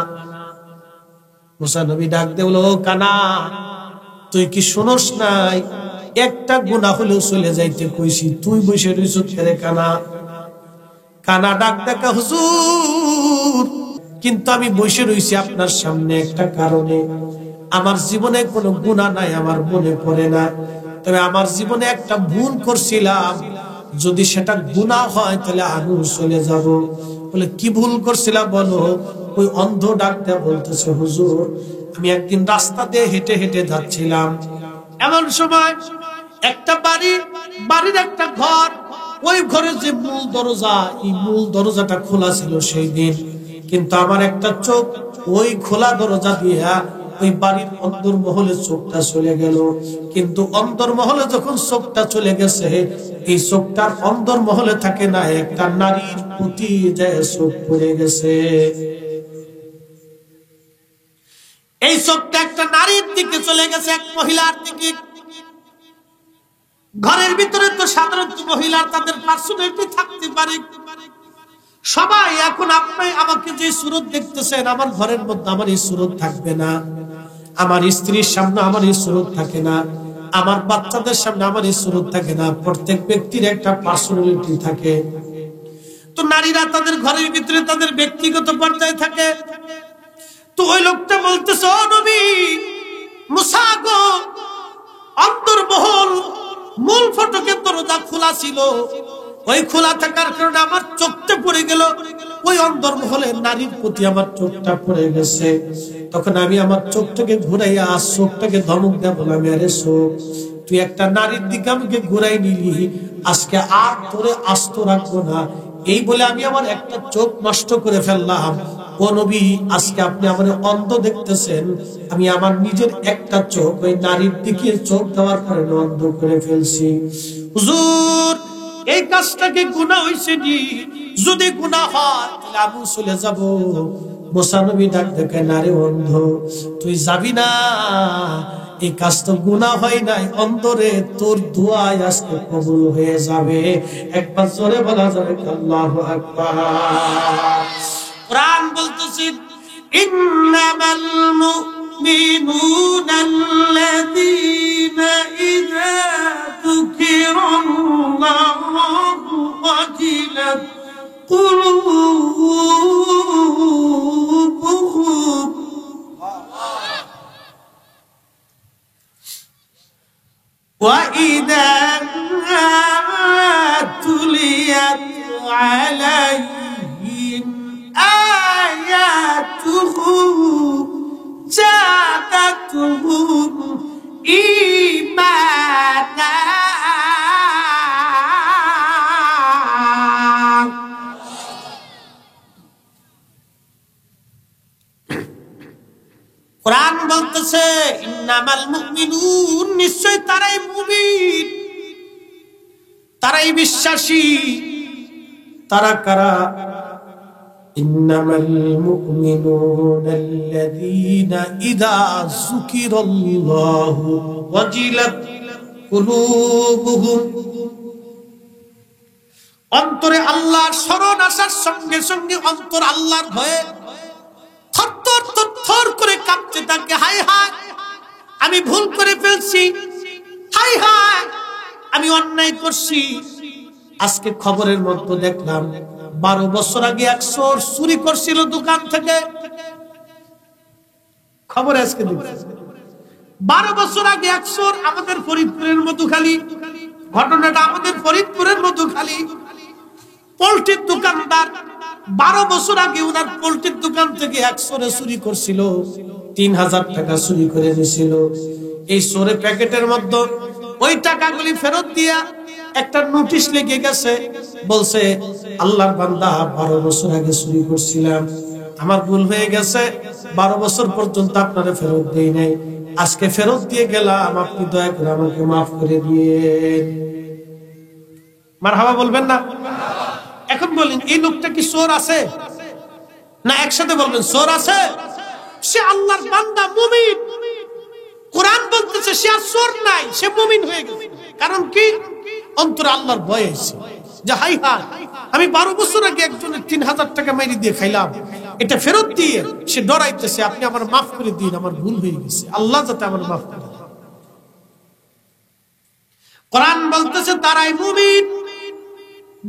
মুসা নবী ডাক দেল, কানা তুই কি শুনোস নাই? একটা গুনাহ হলেও চলে যাইতে কইছি, তুই বসে রইছ কেরে কানা? কানা ডাক দেখা, হুজুর কিন্তু আমি বসে রইছি আপনার সামনে একটা কারণে, আমার জীবনে কোনো গুনাহ নাই, আমার মনে পড়ে না, তবে আমার জীবনে একটা ভুল করছিলাম, যদি সেটা গুনাহ হয় তাহলে আমি চলে যাব। বলে, কি ভুল করছিলাম বলো? ওই অন্ধ ডাক্তার বলতেছে, হুজুর আমি একদিন রাস্তা দিয়ে হেঁটে হেঁটে যাচ্ছিলাম, এমন সময় একটা বাড়ি বাড়ির একটা ঘর, ওই ঘরের যে মূল দরজা, এই মূল দরজাটা খোলা ছিল সেই দিন, কিন্তু আমার একটা চোখ ওই খোলা দরজা দিয়া ওই বাড়ির অন্তর্মহলে চোখটা চলে গেল। কিন্তু অন্তর্মহলে যখন চোখটা চলে গেছে, এই চোখটার অন্তর্মহলে থাকে না, একটা নারীর প্রতি যায় চোখ পড়ে গেছে। এই চোখটা একটা নারীর দিকে চলে গেছে, এক মহিলার দিকে। ঘরের ভিতরে তো সাধারণত মহিলার তাদের পার্সোনালিটি থাকতে পারে। সবাই এখন আপনি আমাকে যে সুরত দেখতেছেন, আমার ঘরের মধ্যে আমার এই সুরত থাকবে না, আমার স্ত্রীর সামনে আমার এই সুরত থাকে না, আমার বাচ্চাদের সামনে আমার এই সুরত থাকে না। প্রত্যেক ব্যক্তির একটা পার্সোনালিটি থাকে। তো নারীরা তাদের ঘরের ভিতরে তাদের ব্যক্তিগত পর্যায়ে থাকে। তো ওই লোকটা বলতেছে, ও নবী মুসা গো, অন্তর্মহল মূল ফটকের দরজা খোলা ছিল, ওই খোলা থাকার কারণে আমার চোখটা পড়ে গেল, ওই অন্তর্মহলে নারীর প্রতি আমার চোখটা পড়ে গেছে। তখন আমি আমার চোখটাকে ঘুরাইয়া চোখটাকে ধমক দেয়া বললাম, আরে চোখ, তুই একটা নারীর দিকে আমাকে ঘুরাই নিলি, আজকে আর তোরে আস্ত রাখবো না। এই বলে আমি আমার একটা চোখ নষ্ট করে ফেললাম। ও নবী, আজকে আপনি আমার অন্ধ দেখতেছেন, আমি আমার নিজের একটা চোখ ওই নারীর দিকে চোখ দেওয়ার কারণে অন্ধ করে ফেলছি। হুজুর, এই কাজটাকে গুনাহ হইছে নি? যদি গুনাহ হয় তাহলে আমি চলে যাব। মুসা নবী ডাক দেখে, না রে অন্ধ, তুই যাবি না, এই কাজ তো গুনাহ হয় নাই, অন্তরে তোর দোয়া আজকে কবুল হয়ে যাবে। একবার জোরে বলা যাবে আল্লাহু আকবার। কুরআন বলতেছে, ইন্নামাল মুমিনুনাল্লাযীনা ইযা যুকিরাল্লাহু ওয়াজিলাত কুলুবুহুম ওয়া ইযা তুলিয়াত আলাইহিম আয়াতুহু জাদাতুহুম ঈমানা। কুরআন বলতেছে, ইন্নামাল মুমিনুন, নিশ্চয় তারাই মুমিন, তারাই বিশ্বাসী। তারা কারা? ইন্নামাল মুমিনুনাল্লাযীনা ইযা যুকিরাল্লাহু ওয়াজিলাত কুলুবুহুম, অন্তরে আল্লাহর স্মরণ আসার সঙ্গে সঙ্গে অন্তর আল্লাহর ভয়ে থরথর থরথর করে কাঁপতে থাকে। হায় হায়, আমি ভুল করে ফেলছি, হায় হায় আমি অন্যায় করছি। আজকে খবরের মধ্যে দেখলাম 12 বছর আগে এক চোর চুরি করছিল দোকান থেকে। খবর আজকে দেখছি 12 বছর আগে এক চোর আমাদের ফরিদপুরের মধুখালী, ঘটনাটা আমাদের ফরিদপুরের মধুখালী। পোল্ট্রির দোকানদার 12 বছর আগে ওনার পোল্ট্রির দোকান থেকে এক চোরে চুরি করছিল, 3000 টাকা চুরি করে নিয়েছিল। এই চোরে প্যাকেটের মধ্যে ওই টাকাগুলি ফেরত দিয়া একটা নোটিশ লেগে গেছে, বলছে আল্লাহর বান্দা 12 বছর আগে চুরি করছিলাম, আমার ভুল হয়ে গেছে, 12 বছর পর্যন্ত আপনারা ফেরত দেই নাই, আজকে ফেরত দিয়ে গেলাম, আপনি দয়া করে আমাকে মাফ করে দিয়েন। মারহাবা বলবেন না? এখন বলেন, এই লোকটা কি চোর আছে না? একসাথে বলবেন, চোর আছে? সে আল্লাহর বান্দা, মুমিন। কোরআন বলতেছে সে আর চোর নাই, সে মুমিন হয়ে গেছে। কারণ কি? অন্তরে আল্লাহর ভয় আছে যে হাই হাই, আমি 12 বছর আগে একজনের 3000 টাকা মেরে দিয়ে খাইলাম, এটা ফেরত দিয়ে সে ডরাইতেছে, আপনি আমার মাফ করে দিন, আমার ভুল হয়ে গেছে, আল্লাহ যাতে আমার মাফ করে দেন। কোরআন বলতেছে তারাই মুমিন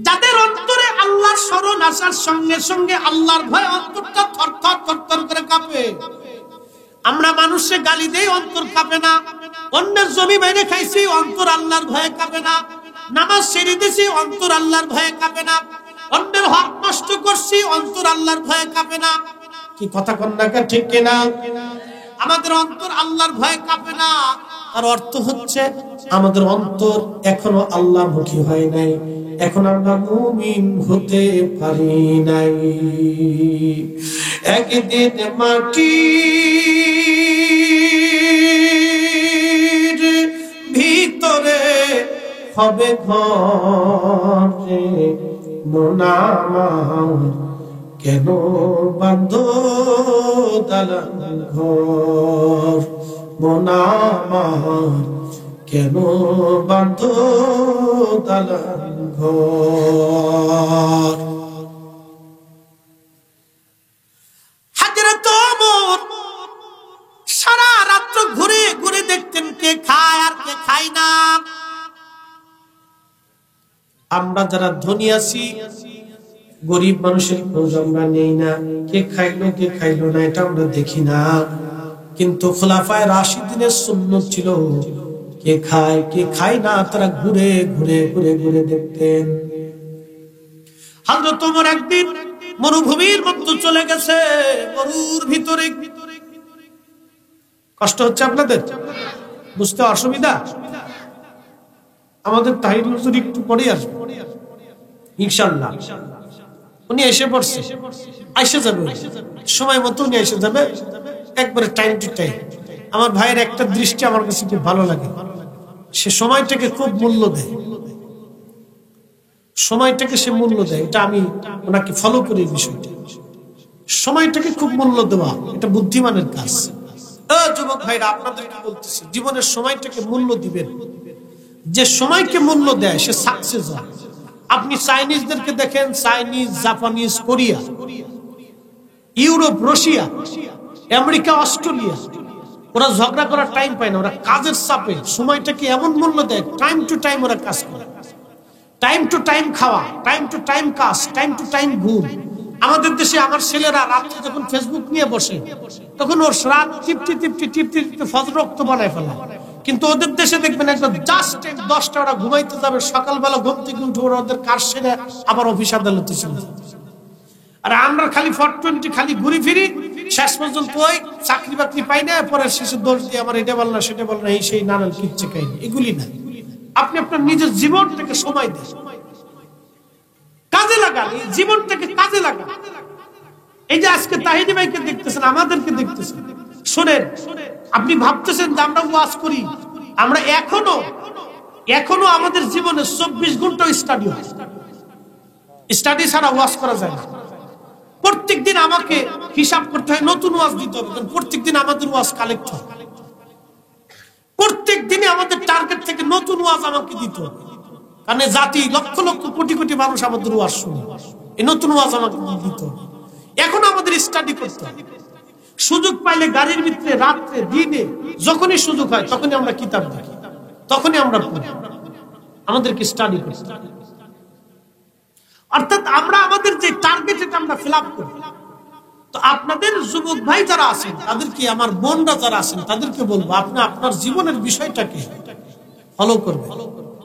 যাদের অন্তরে আল্লাহর স্মরণ আসার সঙ্গে সঙ্গে আল্লাহর ভয় অন্তরটা থরথর থরথর করে কাঁপে। আমরা মানুষকে গালি দেই, অন্তর কাঁপে না। অন্যের জমি মেরে খাইছি, অন্তর আল্লাহর ভয়ে কাঁপে না। নামাজ ছেড়ে দিছি, অন্তর আল্লাহর ভয়ে কাঁপে না। অন্যের হক নষ্ট করছি, অন্তর আল্লাহর ভয়ে কাঁপে না। কি কথা কন্যা, ঠিক কিনা? আমাদের অন্তর আল্লাহর ভয়ে কাঁপে না। তার অর্থ হচ্ছে আমাদের অন্তর এখনো আল্লাহমুখী হয় নাই, এখন আমরা মুমিন হতে পারি নাই। একদিন মাটির ভিতরে হবে ঘরে, মন আমার কেন বাঁধো দালান ঘর, মন আমার কেন বাঁধো দালান ঘর। হযরত ওমর সারা রাত্র ঘুরে ঘুরে দেখতেন কে খায় আর কে খায় না। আমরা যারা ধনী আছি, গরিব মানুষের খোঁজ আমরা নেই না, কে খাইলো কে খাইলো না এটা আমরা দেখি না। কিন্তু খোলাফায়ে রাশিদিনের সুন্নত ছিল কে খায় কে খায় না তারা ঘুরে ঘুরে ঘুরে ঘুরে দেখতেন। হযরত ওমর একদিন মরুভূমির মধ্যে চলে গেছে, মরুর ভিতরে। কষ্ট হচ্ছে আপনাদের বুঝতে, অসুবিধা? আমাদের তাহির হুজুর একটু পরে আসবে ইনশাআল্লাহ, উনি এসে পড়ছে, আইসা যাবে সময় মতো, উনি এসে যাবে একবারে টাইম টু টাইম। আমার ভাইয়ের একটা দৃষ্টি আমার কাছে খুব ভালো লাগে, সে সময়টাকে খুব মূল্য দেয়, সময়টাকে সে মূল্য দেয়। এটা আমি ওনাকে ফলো করি, বিষয়টা সময়টাকে খুব মূল্য দেওয়া এটা বুদ্ধিমানের কাজ। যুবক ভাইরা আপনাদেরকে বলতেছি, জীবনের সময়টাকে মূল্য দিবেন। যে সময়কে মূল্য দেয় সে সাকসেস হয়। আপনি চাইনিজদেরকে দেখেন, Chinese, Japanese, Korea, Europe, Russia, America, Australia, ওরা ঝগড়া করার টাইম পায় না, ওরা কাজের চাপে সময়টাকে এমন মূল্য দেয়। টাইম টু টাইম ওরা কাজ করে, টাইম টু টাইম খাওয়া, টাইম টু টাইম কাজ, টাইম টু টাইম ঘুম। আমাদের দেশে আমার ছেলেরা রাত্রে যখন ফেসবুক নিয়ে বসে তখন ওর রাত টিপটি টিপটি টিপটি টিপটি ফজর রক্ত বানায় ফেলা। কিন্তু ওদের দেশে দেখবেন একদম জাস্ট 10টা ওরা ঘুমাইতে যাবে, সকালবেলা ঘুম থেকে উঠে ওরা ওদের কাজ সেরে আবার অফিস আদালতে চলে যাবে। আর আমরা খালি 420 খালি ঘুরি ফিরি, শেষ পর্যন্ত ওই চাকরি বাকরি পাই না, পরে শেষে দোষ দিয়ে আমার এটা বল না সেটা বল না, এই সেই নানান কিচ্ছু খাইনি। এগুলি না, আপনি আপনার নিজের জীবনটাকে সময় দেন, কাজে লাগান, এই জীবনটাকে কাজে লাগান। এই যে আজকে তাহিনী ভাইকে দেখতেছেন, আমাদেরকে দেখতেছেন, শোনেন, আপনি ভাবতেছেন যে আমরা ওয়াজ করি, আমরা এখনো আমাদের জীবনে 24 ঘন্টা স্টাডি হয়। স্টাডি ছাড়া ওয়াজ করা যায় না। প্রত্যেকদিন আমাকে হিসাব করতে হয়, নতুন ওয়াজ দিতে হবে, কারণ প্রত্যেকদিন আমাদের ওয়াজ কালেক্ট হয়। প্রত্যেকদিনই আমাদের টার্গেট থেকে নতুন ওয়াজ আমাকে দিতে হবে, কারণ জাতি লক্ষ লক্ষ কোটি কোটি মানুষ আমাদের ওয়াজ শুনে, এই নতুন ওয়াজ আমাকে দিতে হবে। এখন আমাদের স্টাডি করতে হবে। সুযোগ পাইলে গাড়ির ভিতরে, রাত্রে, দিনে, যখনই সুযোগ হয় তখনই আমরা কিতাব দেখি, তখনই আমরা পড়ি, আমাদেরকে স্টাডি করতে হবে। অর্থাৎ আমরা আমাদের যে টার্গেট এটা আমরা ফিল আপ করি। তো আপনাদের যুবক ভাই যারা আছেন, তাদেরকে, আমার বোনরা যারা আছেন, তাদেরকে বলবো আপনি আপনার জীবনের বিষয়টাকে ফলো করবেন,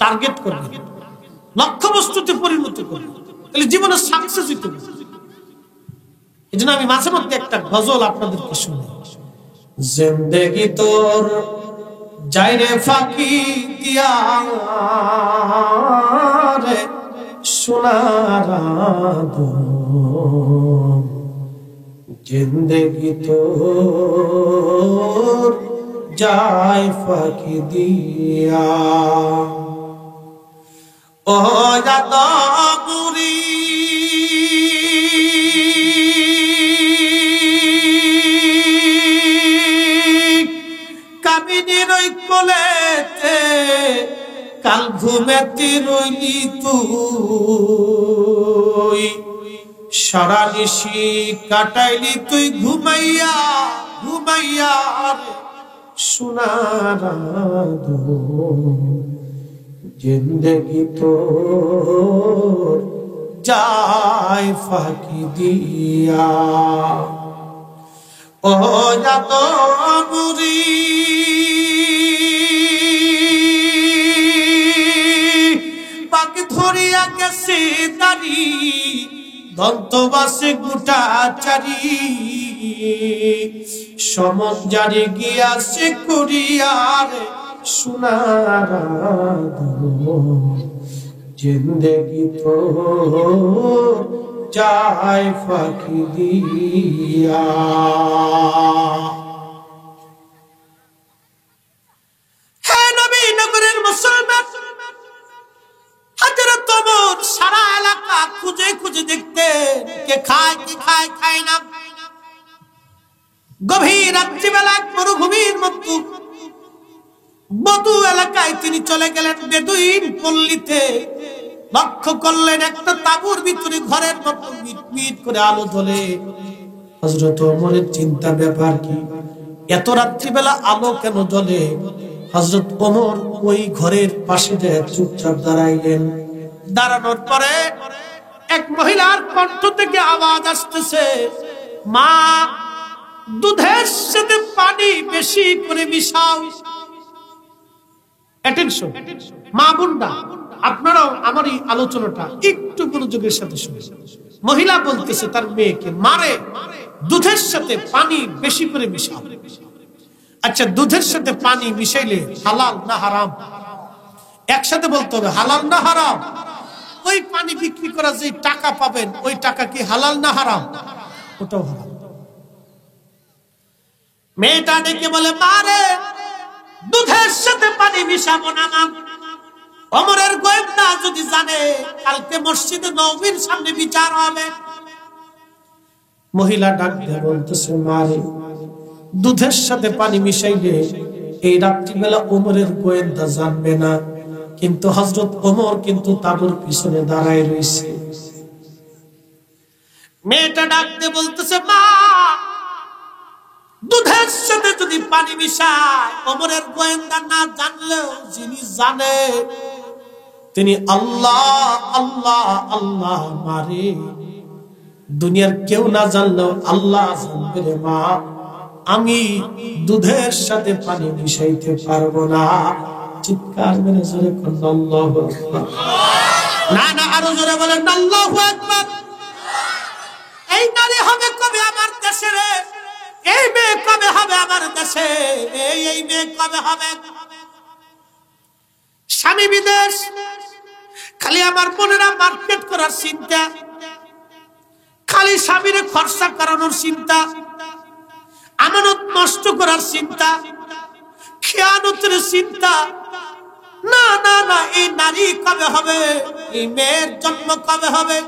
টার্গেট করবেন, লক্ষ্য বস্তুতে পরিণত করবেন, তাহলে জীবনে সাকসেস হইতে পারে। এই জন্য আমি মাঝে মধ্যে একটা গজল আপনাদেরকে শুনি, জিন্দেগি তোর যাইরে ফাঁকি দিয়া রে সোনার জিন্দেগি তোর যায় ফাঁকি দিয়া, ও যাত পুরী কামিনীর ওই কোলেতে কাল ঘুমেতে রইলি তুই, সারা নিশি কাটাইলি তুই ঘুমাইয়া ঘুমাইয়া সোনার জিন্দেগি তোর যায় ফাঁকি দিয়া, ও যাত মুরি পাখি ধরিয়া গেছে দাঁড়ি দন্তবাসে গোটা চারি, সমঞ্জারে গিয়াছে করিয়ার সোনার জিন্দেগি তো যায় ফাঁকি দিয়া। হে নবী নগরের মুসলমান, হযরত ওমর সারা এলাকা খুঁজে খুঁজে দেখতেন কে খায় কি খায়, খায় না। গভীর রাত্রিবেলা মরুভূমির মতো বদু এলাকায় তিনি চলে গেলেন, বেদুইন পল্লীতে। লক্ষ্য করলেন একটা তাঁবুর ভিতরে ঘরের মতো মিটমিট করে আলো জ্বলে। হযরত ওমরের চিন্তা, ব্যাপার কি, এত রাত্রিবেলা আলো কেন জ্বলে? হযরত ওমর ওই ঘরের পাশে যায় চুপচাপ দাঁড়াইলেন। দাঁড়ানোর পরে এক মহিলার কণ্ঠ থেকে আওয়াজ আসতেছে, মা, দুধের সাথে পানি বেশি করে মিশাও। অ্যাটেনশন মা বোনরা, আপনারাও আমার এই আলোচনাটা একটু মনোযোগের সাথে শুনুন। মহিলা বলতেছে তার মেয়েকে, মারে, দুধের সাথে পানি বেশি করে মিশাও। আচ্ছা, দুধের সাথে পানি মিশাইলে হালাল না হারাম? একসাথে বলতে হবে, হালাল না হারাম? ওই পানি বিক্রি করা যে টাকা পাবেন, ওই টাকা কি হালাল না হারাম? ওটাও হারাম। মেয়েটা ডেকে বলে, মারে, দুধের সাথে পানি মিশাবো না মা। ওমরের গোয়েন্দা যদি জানে, কালকে মসজিদে নববীর সামনে বিচার হবে। মহিলা ডাক দিয়ে বলতেছে, মারে, দুধের সাথে পানি মিশাইলে এই রাত্রিবেলা ওমরের গোয়েন্দা জানবে না, কিন্তু হযরত ওমর কিন্তু তাঁবুর পিছনে দাঁড়ায় রয়েছে। মেয়েটা ডাক দিয়ে বলতেছে, মা, দুধের সাথে যদি পানি মিশায়, ওমরের গোয়েন্দা না জানলেও যিনি জানে তিনি আল্লাহ আল্লাহ আল্লাহ। মারে, দুনিয়ার কেউ না জানলেও আল্লাহ জানবে রে মা, আমি দুধের সাথে পানি মিশাইতে পারবো না। চিৎকার মেরে জোরে করুন আল্লাহু আকবার। না না, আরো জোরে বলেন আল্লাহু আকবার। এই নারী হবে কবে আমার দেশে রে? এই মেয়ে কবে হবে আমার দেশে? এই মেয়ে কবে হবে? স্বামী বিদেশ, খালি আমার বোনেরা মার্কেট করার চিন্তা, খালি স্বামীরে খরচা করানোর চিন্তা, আমানত নষ্ট করার চিন্তা, খেয়ানতের চিন্তা। না না না, এই নারী কবে হবে? এই মেয়ের জন্ম কবে হবে?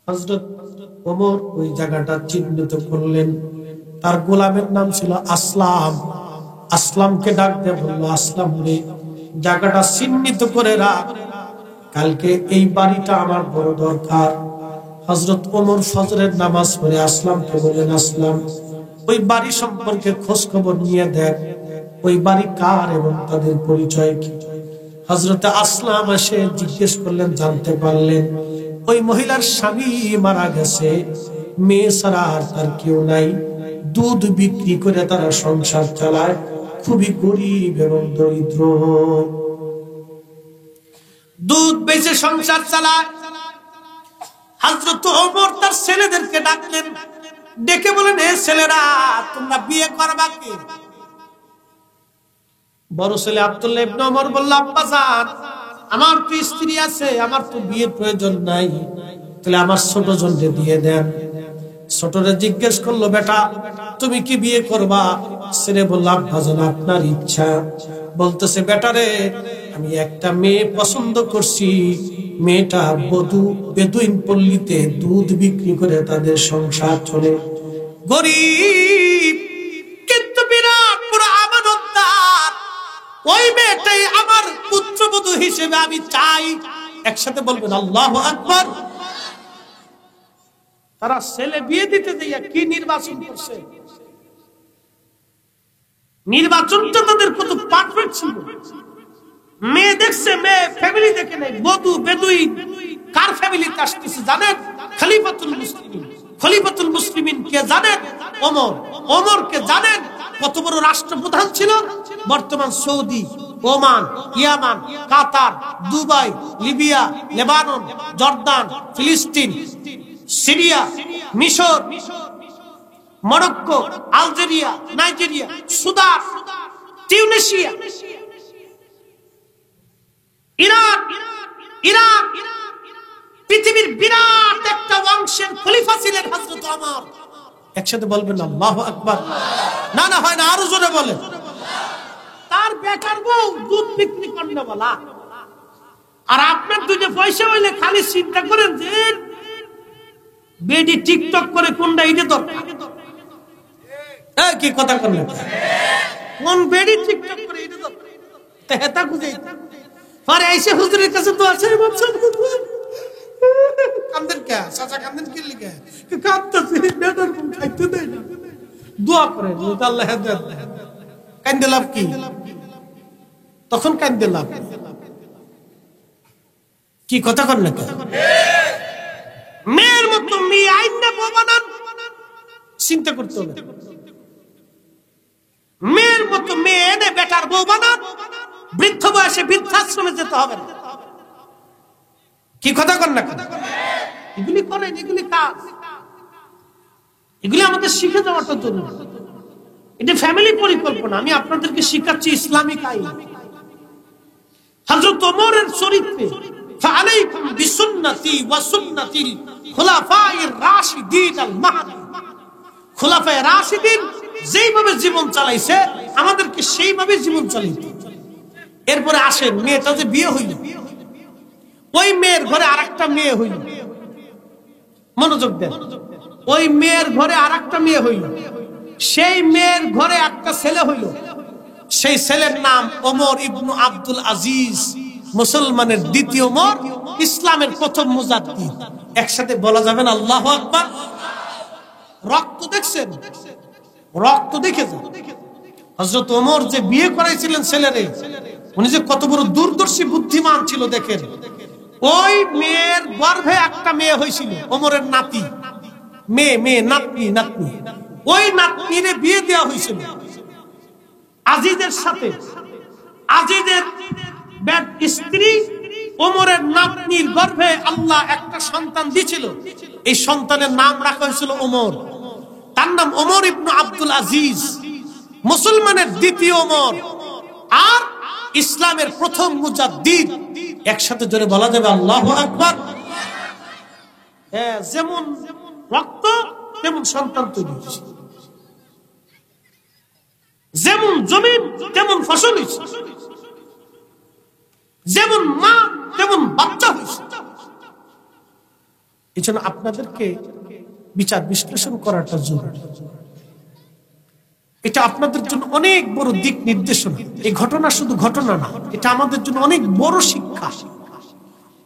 হযরত ওমর ওই জায়গাটা চিহ্নিত করলেন। তার গোলামের নাম ছিল আসলাম। আসলামকে ডাক দিয়ে বলল, আসলাম রে, জায়গাটা চিহ্নিত করে রাখ, কালকে এই বাড়িটা আমার বড় দরকার। হযরত ওমর ফজরের নামাজ পড়ে আসলামকে বলেন, আসলাম, ওই বাড়ি সম্পর্কে খোঁজ খবর নিয়ে দেখ, ওই বাড়ি কার এবং তাদের পরিচয় কি। হযরত আসলাম এসে জিজ্ঞেস করলেন, জানতে পারলেন ওই মহিলার স্বামী মারা গেছে, মেয়ে ছাড়া আর তার কেউ নাই, দুধ বিক্রি করে তারা সংসার চালায়, খুবই গরিব এবং দরিদ্র, দুধ বেচে সংসার চালায়। হযরত ওমর তার ছেলেদেরকে ডাকলেন, ডেকে বলেন, হে ছেলেরা, তোমরা বিয়ে করবা কি? বড় ছেলে আব্দুল্লাহ ইবনে ওমর বলল, আব্বাজান, আমার তো স্ত্রী আছে, আমার তো বিয়ের প্রয়োজন নাই, তাহলে আমার ছোট জনকে দিয়ে দেন। ছোটরে জিজ্ঞেস করলো, বেটা তুমি কি বিয়ে করবা? ছেলে বলল, আব্বাজান, আপনার ইচ্ছা। বলতেছে, বেটারে, আমি একটা মেয়ে পছন্দ করছি, মেয়েটা বেদুইন পল্লীতে দুধ বিক্রি করে তাদের সংসার চলে, গরিব কিন্তু বিরাট বড় আমানতদার, ওই মেয়েটাই আমার পুত্রবধূ হিসেবে আমি চাই। একসাথে বলবেন আল্লাহু আকবার। তারা ছেলে বিয়ে দিতে দিয়া কি নির্বাচন করছে, নির্বাচনটা তাদের কত পারফেক্ট ছিল। মেয়ে দেখছে, মেয়ে ফ্যামিলি দেখে নেই, বধূ বেদুইন কার ফ্যামিলিতে আসতেছে জানেন? খলিফাতুল মুসলিমিন। খলিফাতুল মুসলিমিন কে জানেন? ওমর। ওমর কে জানেন? কত বড় রাষ্ট্রপ্রধান ছিল। বর্তমান সৌদি, ওমান, ইয়ামান, কাতার, দুবাই, লিবিয়া, লেবানন, জর্দান, ফিলিস্তিন, সিরিয়া, মিশর, Morocco, Algeria, Nigeria, Sudan, Tunisia, Iran, Iraq, পৃথিবীর বিরাট একটা বংশের খলিফা ছিলেন হযরত ওমর। একসাথে বলবেন আল্লাহু আকবার। না না হয় না, আরো জোরে বলেন। তার বেটার বউ দুধ বিক্রি করতে বলা, আর আপনার দুইটা পয়সা হইলে খালি চিন্তা করেন যে বেডি টিকটক করে কোনটা এটা দরকার। কি কথা করলেন, কোন বেডি টিকটক করে এটা দরকার, হেতা খুঁজে পরে এসে হুজুরের কাছে তো আছে কান্দেন কে চাচা, কান্দেন কি লিখে কাঁদতেছে, বেটার বউ খাইতে দেয় না, দোয়া করেন আল্লাহ হেদায়েত দেয়। কান্দে লাভ কি, তখন কান্দে লাভ কি, কথা কর না। মেয়ের মতো মেয়ে আইনা বউ বানান, চিন্তা করতে হবে। মেয়ের মতো মেয়ে এনে বেটার বউ বানান, বৃদ্ধ বয়সে বৃদ্ধাশ্রমে যেতে হবে না। কি কথা কর না, এগুলি করেন, এগুলি কাজ, এগুলি আমাদের শিখে যাওয়াটা জরুরি। এটা ফ্যামিলি পরিকল্পনা। আমি আপনাদেরকে শিখাচ্ছি ইসলামিক আইন। হযরত ওমরের চরিত্রে ফালাইকুম বিসুন্নতি ওয়া সুন্নাতিল খুলাফায়ে রাশিদিন আল মাহদী। খুলাফায়ে রাশিদিন যেইভাবে জীবন চালাইছে আমাদেরকে সেইভাবে জীবন চালাইতে। এরপরে আসেন, মেয়েটা যে বিয়ে হইল, ওই মেয়ের ঘরে আরেকটা মেয়ে হইল। মনোযোগ দেন, ওই মেয়ের ঘরে আরেকটা মেয়ে হইল। সেই মেয়ের ঘরে একটা ছেলে হইল। সেই ছেলের নাম ওমর ইবনু আব্দুল আজিজ, মুসলমানের দ্বিতীয় ওমর, ইসলামের প্রথম মুজাদ্দিদ। একসাথে বলা যাবে না আল্লাহু আকবার। রক্ত দেখছেন, রক্ত দেখেছেন। হযরত ওমর যে বিয়ে করাইছিলেন ছেলেরে, উনি যে কত বড় দূরদর্শী বুদ্ধিমান ছিল দেখেন। ওই মেয়ের গর্ভে একটা মেয়ে হয়েছিল, ওমরের নাতি, মেয়ে নাতনি, ওই নাতনিরে বিয়ে দেওয়া হয়েছিল আজিজের সাথে। আজিজের স্ত্রী ওমরের নাতনির গর্ভে আল্লাহ একটা সন্তান দিয়েছিল। এই সন্তানের নাম রাখা হয়েছিল ওমর। তার নাম ওমর ইবনু আব্দুল আজিজ, মুসলমানের দ্বিতীয় ওমর আর ইসলামের প্রথম মুজাদ্দিদ। একসাথে জোরে বলা যাবে আল্লাহু আকবার। যেমন রক্ত তেমন সন্তান তৈরি হয়েছে, যেমন জমিন তেমন ফসল হয়েছে, যেমন মা তেমন বাচ্চা হয়েছে। এই জন্য আপনাদেরকে বিচার বিশ্লেষণ করাটা জরুরি। এটা আপনাদের জন্য অনেক বড় দিক নির্দেশনা। এই ঘটনা শুধু ঘটনা না, এটা আমাদের জন্য অনেক বড় শিক্ষা।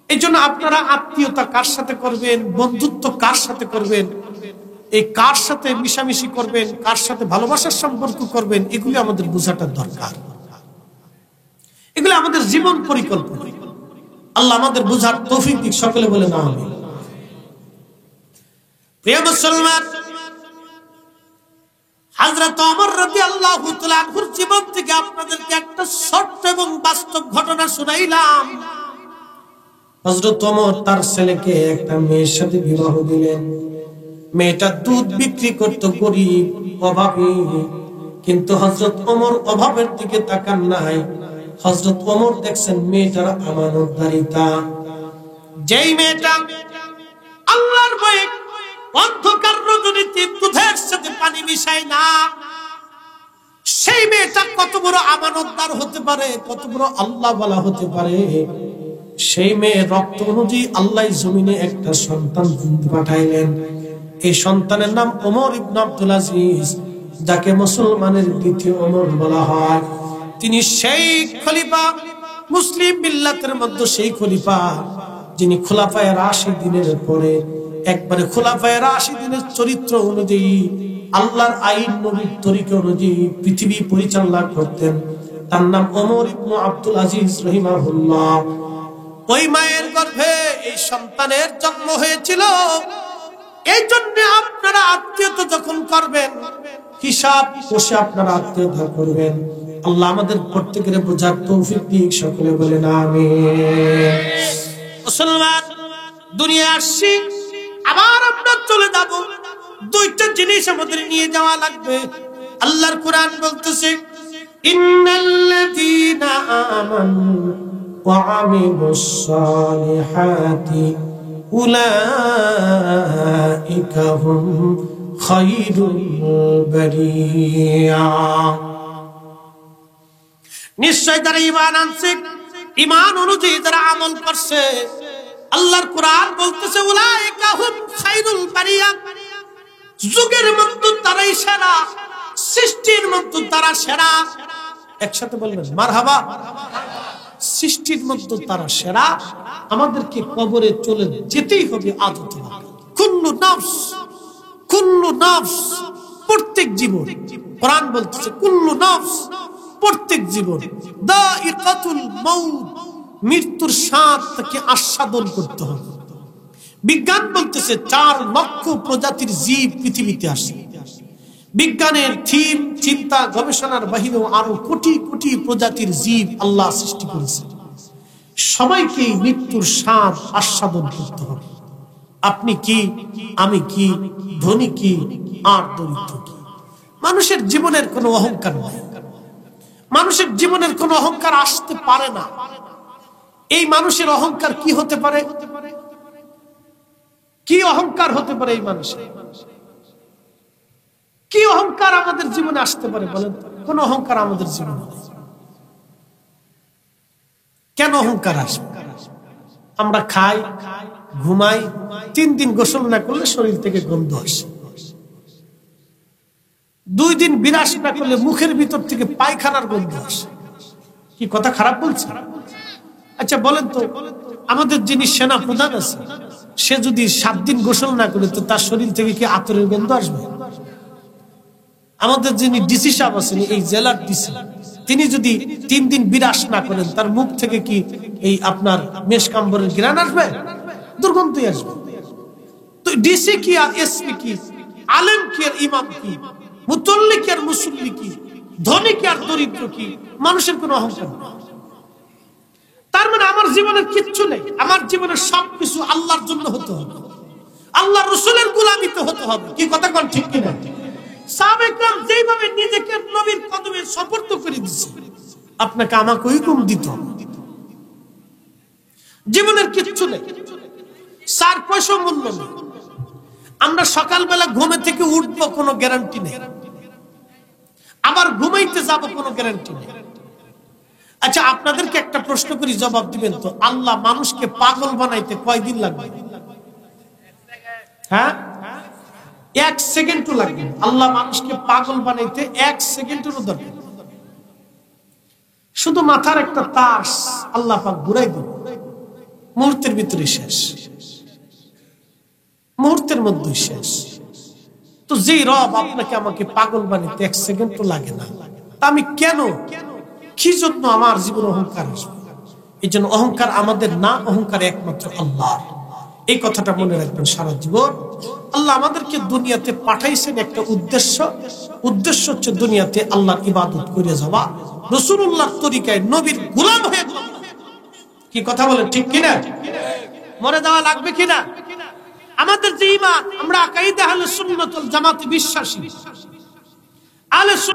এই জন্য আপনারা আত্মীয়তা কার সাথে করবেন, বন্ধুত্ব কার সাথে করবেন, এই কার সাথে মিশামিশি করবেন, কার সাথে ভালোবাসার সম্পর্ক করবেন, এগুলি আমাদের বোঝাটা দরকার। এগুলো আমাদের জীবন পরিকল্পনা। আল্লাহ আমাদের বোঝার তৌফিক দিক। সকলে বলে না আমিন। প্রিয় মুসলমান, হযরত ওমর রাদিয়াল্লাহু তাআলা আনহুর জীবন থেকে আপনাদেরকে একটা ছোট্ট এবং বাস্তব ঘটনা শুনাইলাম। হযরত ওমর তার ছেলেকে একটা মেয়ের সাথে বিবাহ দিলেন। মেয়েটা দুধ বিক্রি করত, গরিব, অভাবী। কিন্তু হযরত ওমর অভাবের দিকে তাকান নাই। হযরত ওমর দেখছেন মেয়েটার আমানতদারিতা। যেই মেয়েটা আল্লাহর ভয়ে অন্ধকার রজনীতে দুধের সাথে পানি মিশায় না, সেই মেয়েটা কত বড় আমানতদার হতে পারে, কত বড় আল্লাহ ওয়ালা হতে পারে। সেই মেয়ে রক্ত অনুযায়ী আল্লাহ জমিনে একটা সন্তান পাঠাইলেন। এই সন্তানের নাম ওমর ইবনে আব্দুল আজিজ, যাকে মুসলমানের দ্বিতীয় ওমর বলা হয়। তিনি সেই খলিফা, মুসলিম মিল্লাতের মধ্যে সেই খলিফা যিনি খুলাফায়ে রাশিদিনের পরে একবারে খুলাফায়ে রাশিদিনের চরিত্র অনুযায়ী, আল্লাহর আইন নবীর তরিকা অনুযায়ী পৃথিবী পরিচালনা করতেন। তার নাম ওমর ইবনে আব্দুল আজিজ রাহিমাহুল্লাহ। ওই মায়ের গর্ভে এই সন্তানের জন্ম হয়েছিল। এই জন্য আপনারা আত্মীয়তা যখন করবেন, হিসাব বসে আপনারা আত্মীয়তা করবেন। আল্লাহ আমাদের প্রত্যেকের বোঝার তৌফিক দিক। সকলে বলেন আমিন। মুসলমান, দুনিয়া আসছি, আবার আমরা চলে যাব। দুইটা জিনিস আমাদের নিয়ে যাওয়া লাগবে। আল্লাহর কোরআন বলতেছে ইন্নাল্লাযীনা আমানু ওয়া আমিলুস সালিহাতি উলাইকা হুম খায়রুল বারিয়া। নিশ্চয় যারা ঈমান আনছে, ঈমান অনুযায়ী যারা আমল করছে, আল্লাহর কোরআন বলতেছে উলাইকা হুম খায়রুল বারিয়া, যুগের মধ্যে তারাই সেরা, সৃষ্টির মধ্যে তারা সেরা। একসাথে বলবেন মারহাবা। সৃষ্টির মধ্যে তারা সেরা। আমাদেরকে কবরে চলে যেতেই হবে আদত। কুল্লু নাফস, কুল্লু নাফস, প্রত্যেক জীবন, কোরআন বলতেছে কুল্লু নাফস, প্রত্যেক জীবন দাইকাতুল মাউত, মৃত্যুর স্বাদ তাকে আস্বাদন করতে হবে। বিজ্ঞান বলতেছে 4 লক্ষ প্রজাতির জীব পৃথিবীতে আসে। বিজ্ঞানের থিম, চিন্তা, গবেষণার বাহিরেও আরো কোটি কোটি প্রজাতির জীব আল্লাহ সৃষ্টি করেছে। সবাইকে মৃত্যুর স্বাদ আস্বাদন করতে হবে। আপনি কি, আমি কি, ধনী কি আর দরিদ্র কি। মানুষের জীবনের কোনো অহংকার নাই, মানুষের জীবনের কোনো অহংকার আসতে পারে না। এই মানুষের অহংকার কি হতে পারে? কি অহংকার হতে পারে এই মানুষের? কি অহংকার আমাদের জীবনে আসতে পারে বলেন? কোন অহংকার আমাদের জীবনে? কেন অহংকার আসবে? আমরা খাই, ঘুমাই, 3 দিন গোসল না করলে শরীর থেকে গন্ধ আসে। 2 দিন বিরাস না করলে মুখের ভিতর থেকে পায়খানার গন্ধ আসে। কি কথা খারাপ বলছে? আচ্ছা বলেন তো, আমাদের যিনি সেনা প্রধান আছে, সে যদি 7 দিন গোসল না করে, তো তার শরীর থেকে কি আতরের গন্ধ আসবে? আমাদের যিনি ডিসি সাহেব আছেন, এই জেলার ডিসি, তিনি যদি 3 দিন বিরাস না করেন, তার মুখ থেকে কি এই আপনার মেশকাম্বরের ঘ্রাণ আসবে? দুর্গন্ধই আসবে। তো ডিসি কি আর এসপি কি, আলেম কি আর ইমাম কি, মুতল্লি কি আর মুসল্লি কি, ধনী কি আর দরিদ্র কি, মানুষের কোনো অহংকার নেই। তার মানে আমার জীবনের কিচ্ছু নেই। আমার জীবনের সবকিছু আল্লাহর জন্য হতে হবে, আল্লাহ রাসূলের গোলামিতে হতে হবে। কি কথা কোন ঠিক কিনা? সাহাবা ইকরাম যেভাবে নিজেকে নবীর কদমে সুপর্দ করে দিয়েছে, আপনাকে আমাকে হুকুম দিত। জীবনের কিচ্ছু নেই, 4 পয়সা মূল্য নেই। আমরা সকালবেলা ঘুমে থেকে উঠবো, কোনো গ্যারান্টি নেই। আবার ঘুমাইতে যাব, কোনো গ্যারান্টি নেই। আচ্ছা আপনাদেরকে একটা প্রশ্ন করি, জবাব দিবেন তো। আল্লাহ মানুষকে পাগল বানাইতে কয়দিন লাগবে? হ্যাঁ, 1 সেকেন্ডও লাগবে। আল্লাহ মানুষকে পাগল বানাইতে 1 সেকেন্ডেরও দরকার। শুধু মাথার একটা তাস আল্লাহ পাক ঘুরাই দিন, মুহূর্তের ভিতরে শেষ, মুহূর্তের মধ্যে শেষ। তো যে রব আপনাকে আমাকে পাগল বানাইতে 1 সেকেন্ডও লাগে না, তা আমি কেন, কি জন্য আমার জীবনে অহংকার আসবে? এই জন্য অহংকার আমাদের না, অহংকার একমাত্র আল্লাহর। এই কথাটা মনে রাখবেন সারা জীবন। আল্লাহ আমাদেরকে দুনিয়াতে পাঠাইছেন একটা উদ্দেশ্য। উদ্দেশ্য হচ্ছে দুনিয়াতে আল্লাহর ইবাদত করে যাওয়া, রাসূলুল্লাহর তরিকায় নবীর গোলাম হয়ে। কি কথা বলেন ঠিক কিনা? মরে যাওয়া লাগবে কিনা? আমাদের যে ঈমান, আমরা আকিদা আহলে সুন্নাত ওয়াল জামাতে বিশ্বাসী। আহলে